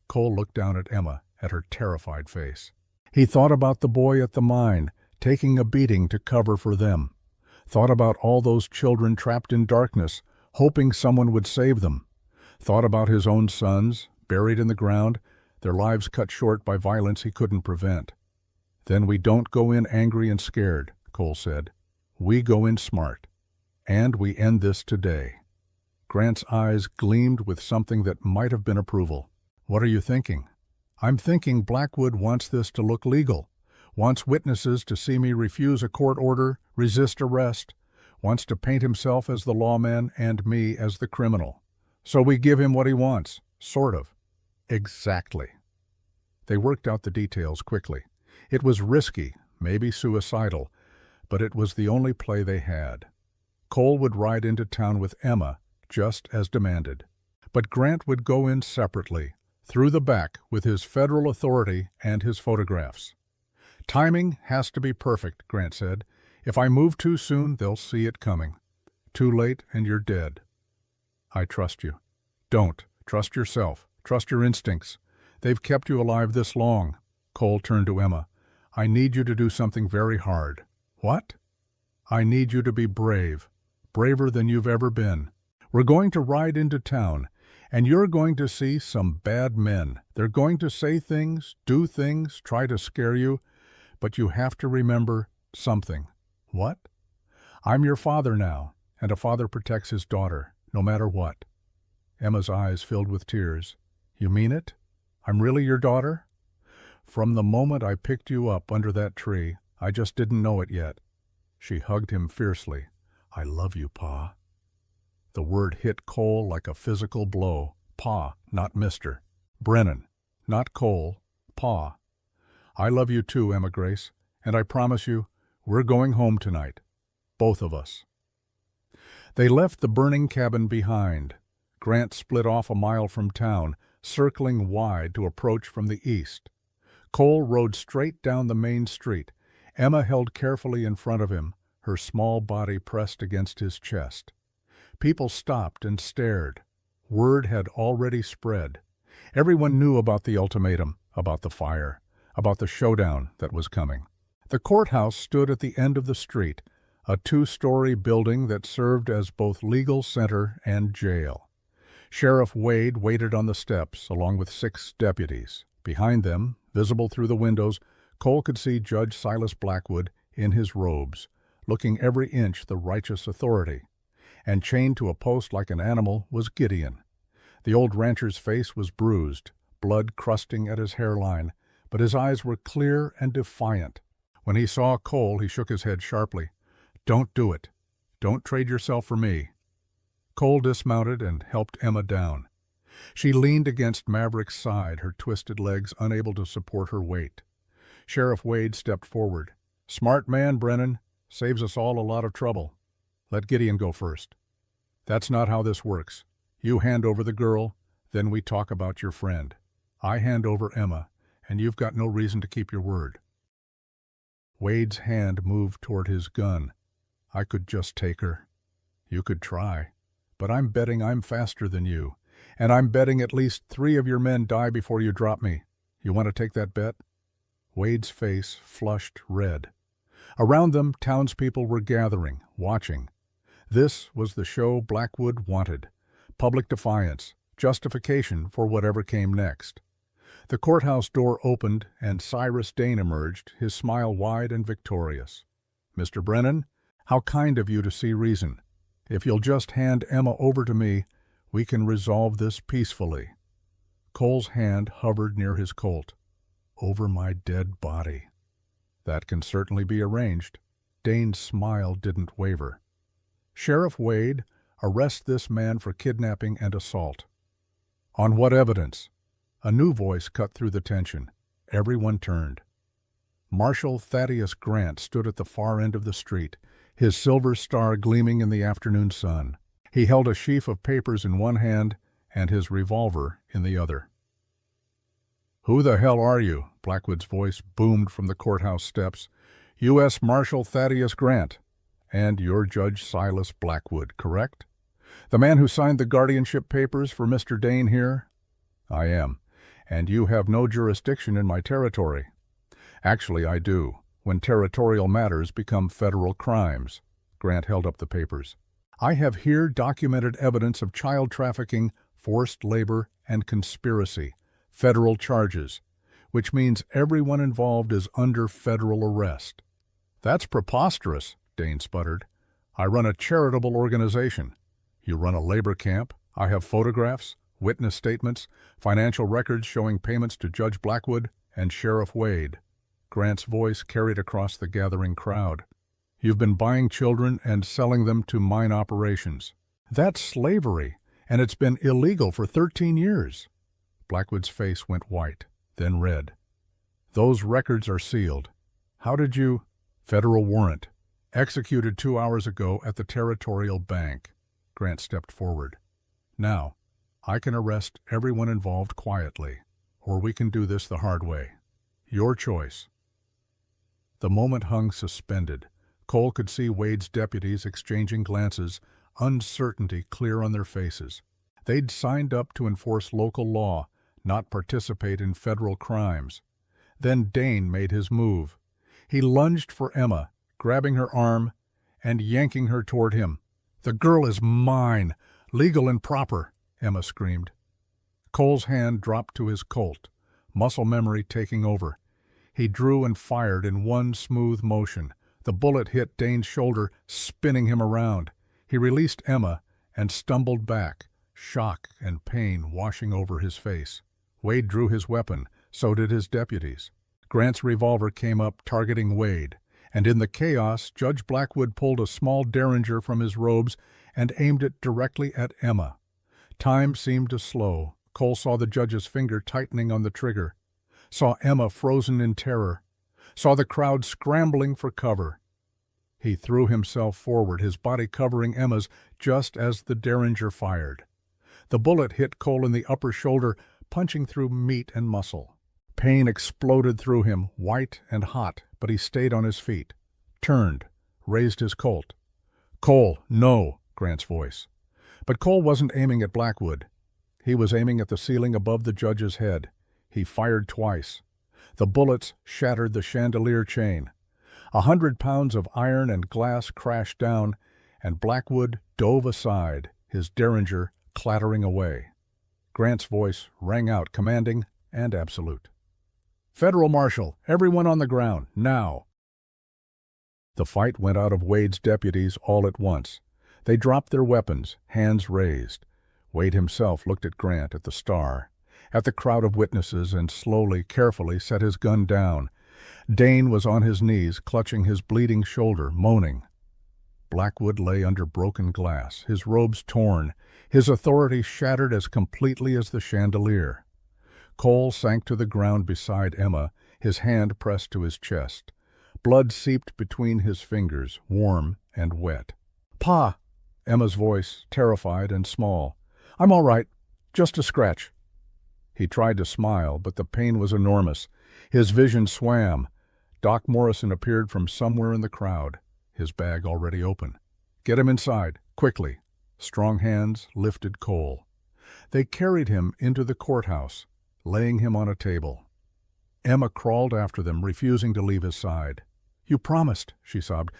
Cole looked down at Emma, at her terrified face. He thought about the boy at the mine, taking a beating to cover for them. Thought about all those children trapped in darkness, hoping someone would save them. Thought about his own sons, buried in the ground, their lives cut short by violence he couldn't prevent. "Then we don't go in angry and scared," Cole said. "We go in smart. And we end this today." Grant's eyes gleamed with something that might have been approval. "What are you thinking?" "I'm thinking Blackwood wants this to look legal. Wants witnesses to see me refuse a court order, resist arrest. Wants to paint himself as the lawman and me as the criminal. So we give him what he wants, sort of." "Exactly." They worked out the details quickly. It was risky, maybe suicidal, but it was the only play they had. Cole would ride into town with Emma, just as demanded. But Grant would go in separately, through the back with his federal authority and his photographs. "Timing has to be perfect," Grant said. "If I move too soon, they'll see it coming. Too late and you're dead." "I trust you." "Don't. Trust yourself. Trust your instincts. They've kept you alive this long." Cole turned to Emma. "I need you to do something very hard." "What?" "I need you to be brave. Braver than you've ever been. We're going to ride into town, and you're going to see some bad men. They're going to say things, do things, try to scare you, but you have to remember something." "What?" "I'm your father now, and a father protects his daughter, no matter what." Emma's eyes filled with tears. "You mean it? I'm really your daughter?" "From the moment I picked you up under that tree, I just didn't know it yet." She hugged him fiercely. "I love you, Pa." The word hit Cole like a physical blow. Pa, not Mr. Brennan, not Cole, Pa. "I love you too, Emma Grace, and I promise you, we're going home tonight. Both of us." They left the burning cabin behind. Grant split off a mile from town, circling wide to approach from the east. Cole rode straight down the main street. Emma held carefully in front of him, her small body pressed against his chest. People stopped and stared. Word had already spread. Everyone knew about the ultimatum, about the fire, about the showdown that was coming. The courthouse stood at the end of the street, a two-story building that served as both legal center and jail. Sheriff Wade waited on the steps, along with 6 deputies. Behind them, visible through the windows, Cole could see Judge Silas Blackwood in his robes, looking every inch the righteous authority. And chained to a post like an animal was Gideon. The old rancher's face was bruised, blood crusting at his hairline, but his eyes were clear and defiant. When he saw Cole, he shook his head sharply. "Don't do it. Don't trade yourself for me." Cole dismounted and helped Emma down. She leaned against Maverick's side, her twisted legs unable to support her weight. Sheriff Wade stepped forward. "Smart man, Brennan. Saves us all a lot of trouble. Let Gideon go first." "That's not how this works. You hand over the girl, then we talk about your friend. I hand over Emma, and you've got no reason to keep your word." Wade's hand moved toward his gun. "I could just take her." "You could try. But I'm betting I'm faster than you, and I'm betting at least 3 of your men die before you drop me. You want to take that bet?" Wade's face flushed red. Around them, townspeople were gathering, watching. This was the show Blackwood wanted. Public defiance, justification for whatever came next. The courthouse door opened, and Cyrus Dane emerged, his smile wide and victorious. "Mr. Brennan, how kind of you to see reason. If you'll just hand Emma over to me, we can resolve this peacefully." Cole's hand hovered near his Colt. "Over my dead body." "That can certainly be arranged." Dane's smile didn't waver. "Sheriff Wade, arrest this man for kidnapping and assault." "On what evidence?" A new voice cut through the tension. Everyone turned. Marshal Thaddeus Grant stood at the far end of the street, his silver star gleaming in the afternoon sun. He held a sheaf of papers in one hand and his revolver in the other. "Who the hell are you?" Blackwood's voice boomed from the courthouse steps. "U.S. Marshal Thaddeus Grant. And you're Judge Silas Blackwood, correct? The man who signed the guardianship papers for Mr. Dane here?" "I am. And you have no jurisdiction in my territory." "Actually, I do, when territorial matters become federal crimes." Grant held up the papers. "I have here documented evidence of child trafficking, forced labor, and conspiracy, federal charges, which means everyone involved is under federal arrest." "That's preposterous," Dane sputtered. "I run a charitable organization. You run a labor camp. I have photographs, witness statements, financial records showing payments to Judge Blackwood and Sheriff Wade." Grant's voice carried across the gathering crowd. "You've been buying children and selling them to mine operations. That's slavery, and it's been illegal for 13 years. Blackwood's face went white, then red. "Those records are sealed. How did you—" "Federal warrant. Executed 2 hours ago at the Territorial Bank." Grant stepped forward. "Now, I can arrest everyone involved quietly, or we can do this the hard way. Your choice." The moment hung suspended. Cole could see Wade's deputies exchanging glances, uncertainty clear on their faces. They'd signed up to enforce local law, not participate in federal crimes. Then Dane made his move. He lunged for Emma, grabbing her arm and yanking her toward him. "The girl is mine, legal and proper," Emma screamed. Cole's hand dropped to his Colt, muscle memory taking over. He drew and fired in one smooth motion. The bullet hit Dane's shoulder, spinning him around. He released Emma and stumbled back, shock and pain washing over his face. Wade drew his weapon, so did his deputies. Grant's revolver came up, targeting Wade, and in the chaos, Judge Blackwood pulled a small derringer from his robes and aimed it directly at Emma. Time seemed to slow. Cole saw the judge's finger tightening on the trigger, saw Emma frozen in terror, saw the crowd scrambling for cover. He threw himself forward, his body covering Emma's, just as the derringer fired. The bullet hit Cole in the upper shoulder, punching through meat and muscle. Pain exploded through him, white and hot, but he stayed on his feet, turned, raised his Colt. "Cole, no!" Grant's voice. But Cole wasn't aiming at Blackwood. He was aiming at the ceiling above the judge's head. He fired twice. The bullets shattered the chandelier chain. 100 pounds of iron and glass crashed down, and Blackwood dove aside, his derringer clattering away. Grant's voice rang out, commanding and absolute. "Federal Marshal, everyone on the ground, now!" The fight went out of Wade's deputies all at once. They dropped their weapons, hands raised. Wade himself looked at Grant, at the star, at the crowd of witnesses, and slowly, carefully set his gun down. Dane was on his knees, clutching his bleeding shoulder, moaning. Blackwood lay under broken glass, his robes torn, his authority shattered as completely as the chandelier. Cole sank to the ground beside Emma, his hand pressed to his chest. Blood seeped between his fingers, warm and wet. "Pa!" Emma's voice, terrified and small. "I'm all right. Just a scratch." He tried to smile, but the pain was enormous. His vision swam. Doc Morrison appeared from somewhere in the crowd, his bag already open. "Get him inside, quickly." Strong hands lifted Cole. They carried him into the courthouse, laying him on a table. Emma crawled after them, refusing to leave his side. "You promised," she sobbed.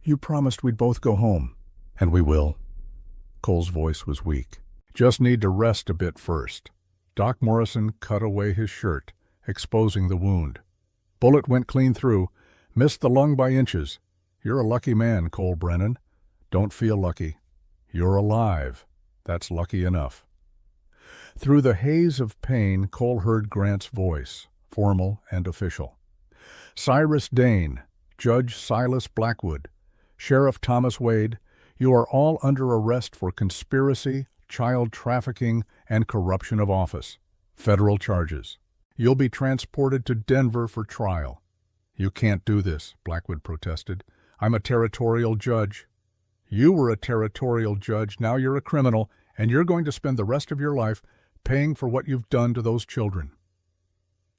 "You promised we'd both go home." "And we will." Cole's voice was weak. "Just need to rest a bit first." Doc Morrison cut away his shirt, exposing the wound. "Bullet went clean through, missed the lung by inches. You're a lucky man, Cole Brennan. Don't feel lucky. You're alive. That's lucky enough." Through the haze of pain, Cole heard Grant's voice, formal and official. "Cyrus Dane, Judge Silas Blackwood, Sheriff Thomas Wade, you are all under arrest for conspiracy, child trafficking, and corruption of office. Federal charges. You'll be transported to Denver for trial." "You can't do this," Blackwood protested. "I'm a territorial judge." "You were a territorial judge, now you're a criminal, and you're going to spend the rest of your life paying for what you've done to those children."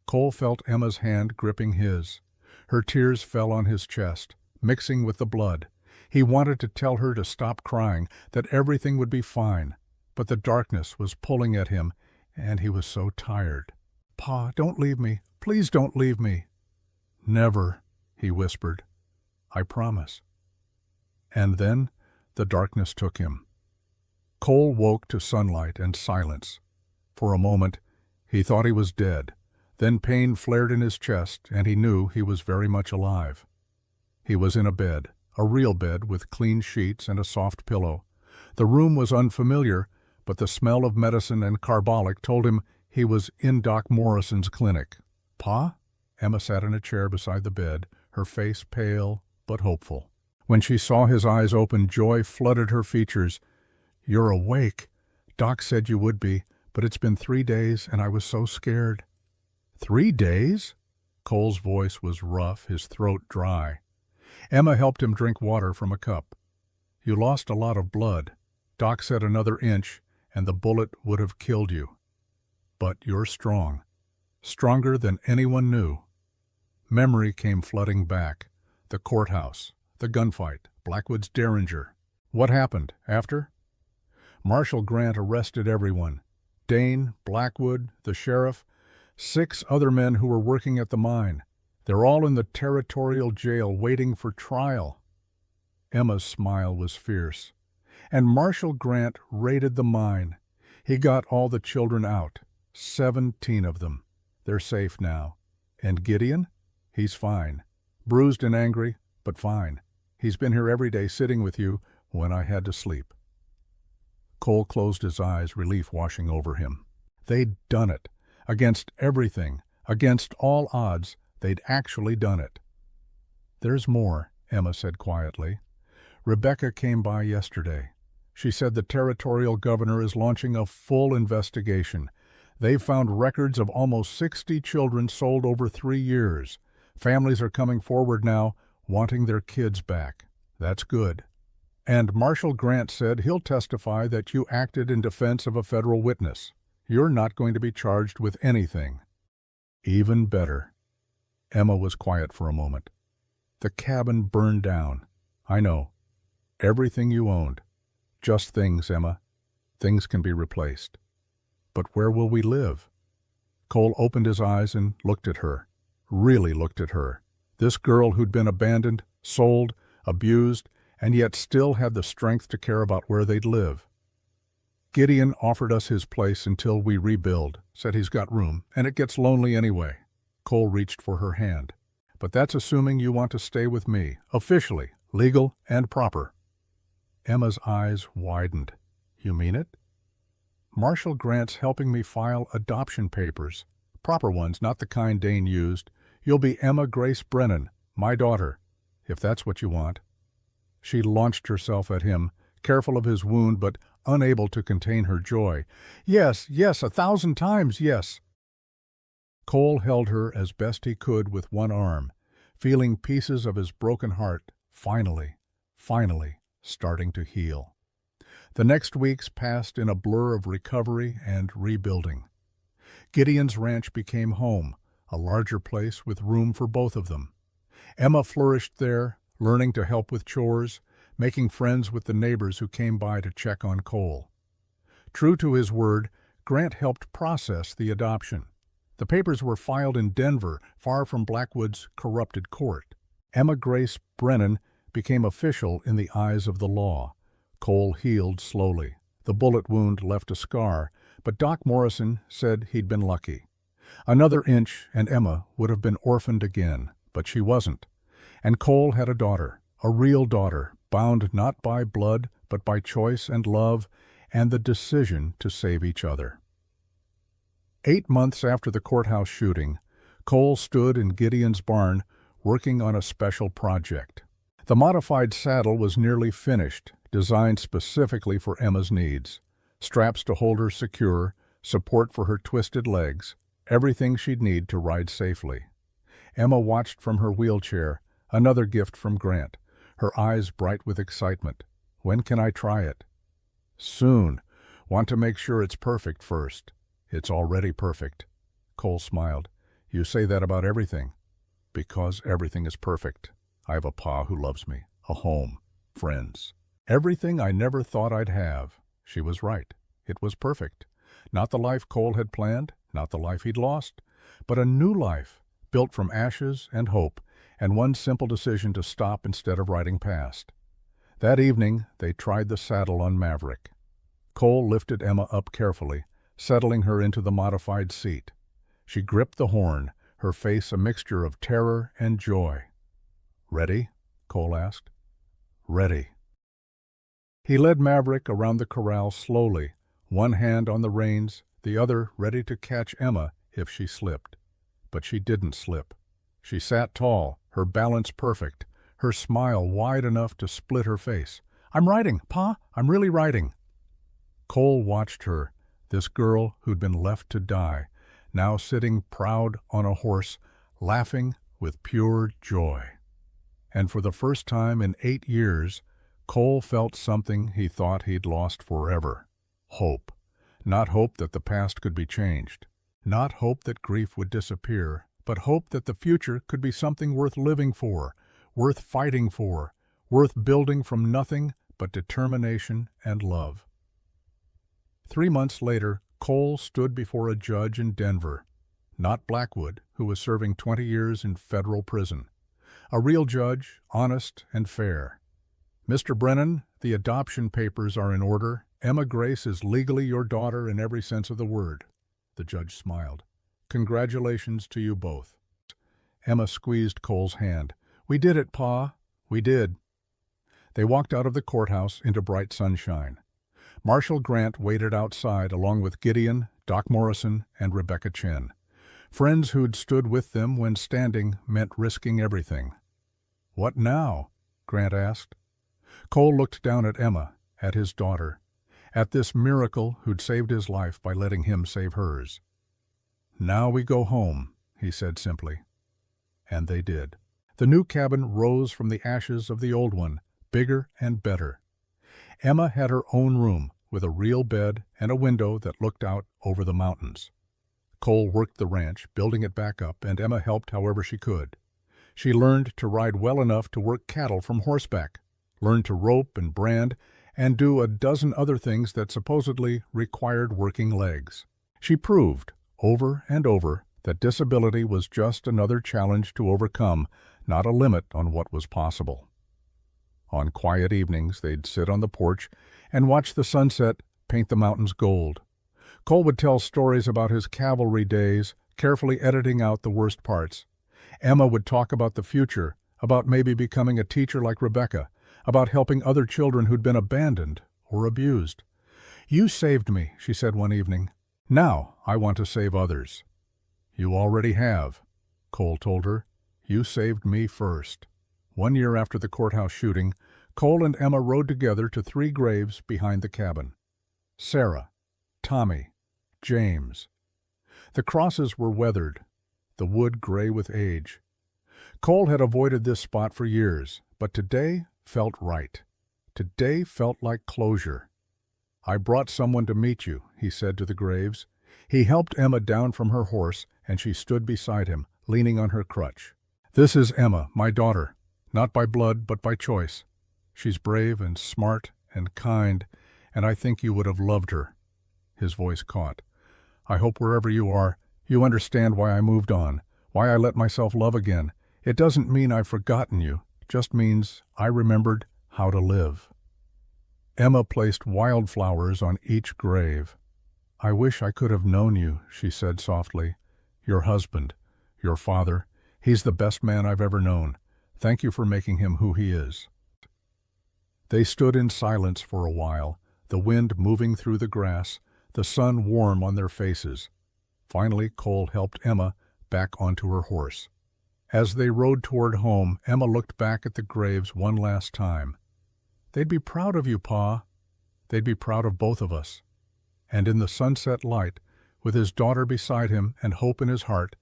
Cole felt Emma's hand gripping his. Her tears fell on his chest, mixing with the blood. He wanted to tell her to stop crying, that everything would be fine, but the darkness was pulling at him, and he was so tired. "Pa, don't leave me. Please don't leave me." "Never," he whispered. "I promise." And then the darkness took him. Cole woke to sunlight and silence. For a moment, he thought he was dead. Then pain flared in his chest, and he knew he was very much alive. He was in a bed, a real bed with clean sheets and a soft pillow. The room was unfamiliar, but the smell of medicine and carbolic told him he was in Doc Morrison's clinic. "Pa?" Emma sat in a chair beside the bed, her face pale but hopeful. When she saw his eyes open, joy flooded her features. "You're awake. Doc said you would be, but it's been 3 days, and I was so scared." "3 days?" Cole's voice was rough, his throat dry. Emma helped him drink water from a cup. "You lost a lot of blood. Doc said another inch, and the bullet would have killed you. But you're strong. Stronger than anyone knew." Memory came flooding back. The courthouse, the gunfight, Blackwood's derringer. What happened after? Marshal Grant arrested everyone. Dane, Blackwood, the sheriff, 6 other men who were working at the mine. They're all in the territorial jail waiting for trial. Emma's smile was fierce. And Marshal Grant raided the mine. He got all the children out, 17 of them. They're safe now. And Gideon? He's fine. Bruised and angry, but fine. He's been here every day sitting with you when I had to sleep. Cole closed his eyes, relief washing over him. They'd done it. Against everything, against all odds, they'd actually done it. "There's more," Emma said quietly. "Rebecca came by yesterday. She said the territorial governor is launching a full investigation. They've found records of almost 60 children sold over 3 years. Families are coming forward now, wanting their kids back. That's good. And Marshal Grant said he'll testify that you acted in defense of a federal witness. You're not going to be charged with anything." "Even better." Emma was quiet for a moment. "The cabin burned down. I know. Everything you owned. Just things, Emma. Things can be replaced. But where will we live?" Cole opened his eyes and looked at her. Really looked at her. This girl who'd been abandoned, sold, abused, and yet still had the strength to care about where they'd live. Gideon offered us his place until we rebuild, said he's got room, and it gets lonely anyway. Cole reached for her hand. But that's assuming you want to stay with me, officially, legal and proper. Emma's eyes widened. You mean it? Marshall Grant's helping me file adoption papers. Proper ones, not the kind Dane used. You'll be Emma Grace Brennan, my daughter, if that's what you want. She launched herself at him, careful of his wound but unable to contain her joy. Yes, yes, 1,000 times yes. Cole held her as best he could with one arm, feeling pieces of his broken heart finally starting to heal. The next weeks passed in a blur of recovery and rebuilding. Gideon's ranch became home, a larger place with room for both of them. Emma flourished there, learning to help with chores, making friends with the neighbors who came by to check on Cole. True to his word, Grant helped process the adoption. The papers were filed in Denver, far from Blackwood's corrupted court. Emma Grace Brennan became official in the eyes of the law. Cole healed slowly. The bullet wound left a scar, but Doc Morrison said he'd been lucky. Another inch and Emma would have been orphaned again, but she wasn't. And Cole had a daughter, a real daughter, bound not by blood, but by choice and love, and the decision to save each other. 8 months after the courthouse shooting, Cole stood in Gideon's barn working on a special project. The modified saddle was nearly finished, designed specifically for Emma's needs. Straps to hold her secure, support for her twisted legs, everything she'd need to ride safely. Emma watched from her wheelchair, another gift from Grant, her eyes bright with excitement. When can I try it? Soon. Want to make sure it's perfect first. It's already perfect. Cole smiled. You say that about everything. Because everything is perfect. I have a pa who loves me, a home, friends. Everything I never thought I'd have. She was right. It was perfect. Not the life Cole had planned, not the life he'd lost, but a new life, built from ashes and hope, and one simple decision to stop instead of riding past. That evening, they tried the saddle on Maverick. Cole lifted Emma up carefully, settling her into the modified seat. She gripped the horn, her face a mixture of terror and joy. Ready? Cole asked. Ready. He led Maverick around the corral slowly, one hand on the reins, the other ready to catch Emma if she slipped. But she didn't slip. She sat tall, her balance perfect, her smile wide enough to split her face. I'm riding, Pa, I'm really riding. Cole watched her, this girl who'd been left to die, now sitting proud on a horse, laughing with pure joy. And for the first time in 8 years, Cole felt something he thought he'd lost forever. Hope. Not hope that the past could be changed. Not hope that grief would disappear, but hope that the future could be something worth living for, worth fighting for, worth building from nothing but determination and love. 3 months later, Cole stood before a judge in Denver. Not Blackwood, who was serving 20 years in federal prison. A real judge, honest and fair. Mr. Brennan, the adoption papers are in order. Emma Grace is legally your daughter in every sense of the word. The judge smiled. Congratulations to you both. Emma squeezed Cole's hand. We did it, Pa. We did. They walked out of the courthouse into bright sunshine. Marshall Grant waited outside along with Gideon, Doc Morrison, and Rebecca Chen. Friends who'd stood with them when standing meant risking everything. What now? Grant asked. Cole looked down at Emma, at his daughter, at this miracle who'd saved his life by letting him save hers. Now we go home, he said simply. And they did. The new cabin rose from the ashes of the old one, bigger and better. Emma had her own room, with a real bed and a window that looked out over the mountains. Cole worked the ranch, building it back up, and Emma helped however she could. She learned to ride well enough to work cattle from horseback, learned to rope and brand, and do a dozen other things that supposedly required working legs. She proved, over and over, that disability was just another challenge to overcome, not a limit on what was possible. On quiet evenings, they'd sit on the porch and watch the sunset paint the mountains gold. Cole would tell stories about his cavalry days, carefully editing out the worst parts. Emma would talk about the future, about maybe becoming a teacher like Rebecca, about helping other children who'd been abandoned or abused. "You saved me," she said one evening. "Now I want to save others." "You already have," Cole told her. "You saved me first." 1 year after the courthouse shooting, Cole and Emma rode together to 3 graves behind the cabin. Sarah, Tommy, James. The crosses were weathered, the wood gray with age. Cole had avoided this spot for years, but today felt right. Today felt like closure. "I brought someone to meet you," he said to the graves. He helped Emma down from her horse, and she stood beside him, leaning on her crutch. "This is Emma, my daughter, not by blood but by choice. She's brave and smart and kind, and I think you would have loved her." His voice caught. "I hope wherever you are, you understand why I moved on, why I let myself love again. It doesn't mean I've forgotten you, just means I remembered how to live." Emma placed wildflowers on each grave. "I wish I could have known you," she said softly. "Your husband, your father, he's the best man I've ever known. Thank you for making him who he is." They stood in silence for a while, the wind moving through the grass, the sun warm on their faces. Finally, Cole helped Emma back onto her horse. As they rode toward home, Emma looked back at the graves one last time. "They'd be proud of you, Pa. They'd be proud of both of us." And in the sunset light, with his daughter beside him and hope in his heart,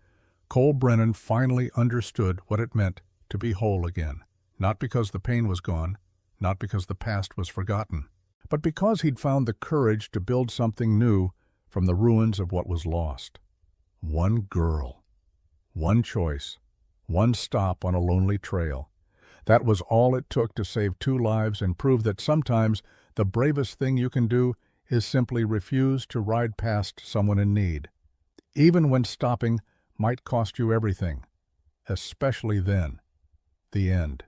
Cole Brennan finally understood what it meant to be whole again. Not because the pain was gone, not because the past was forgotten, but because he'd found the courage to build something new from the ruins of what was lost. One girl, one choice, one stop on a lonely trail. That was all it took to save 2 lives and prove that sometimes the bravest thing you can do is simply refuse to ride past someone in need, even when stopping might cost you everything, especially then. The end.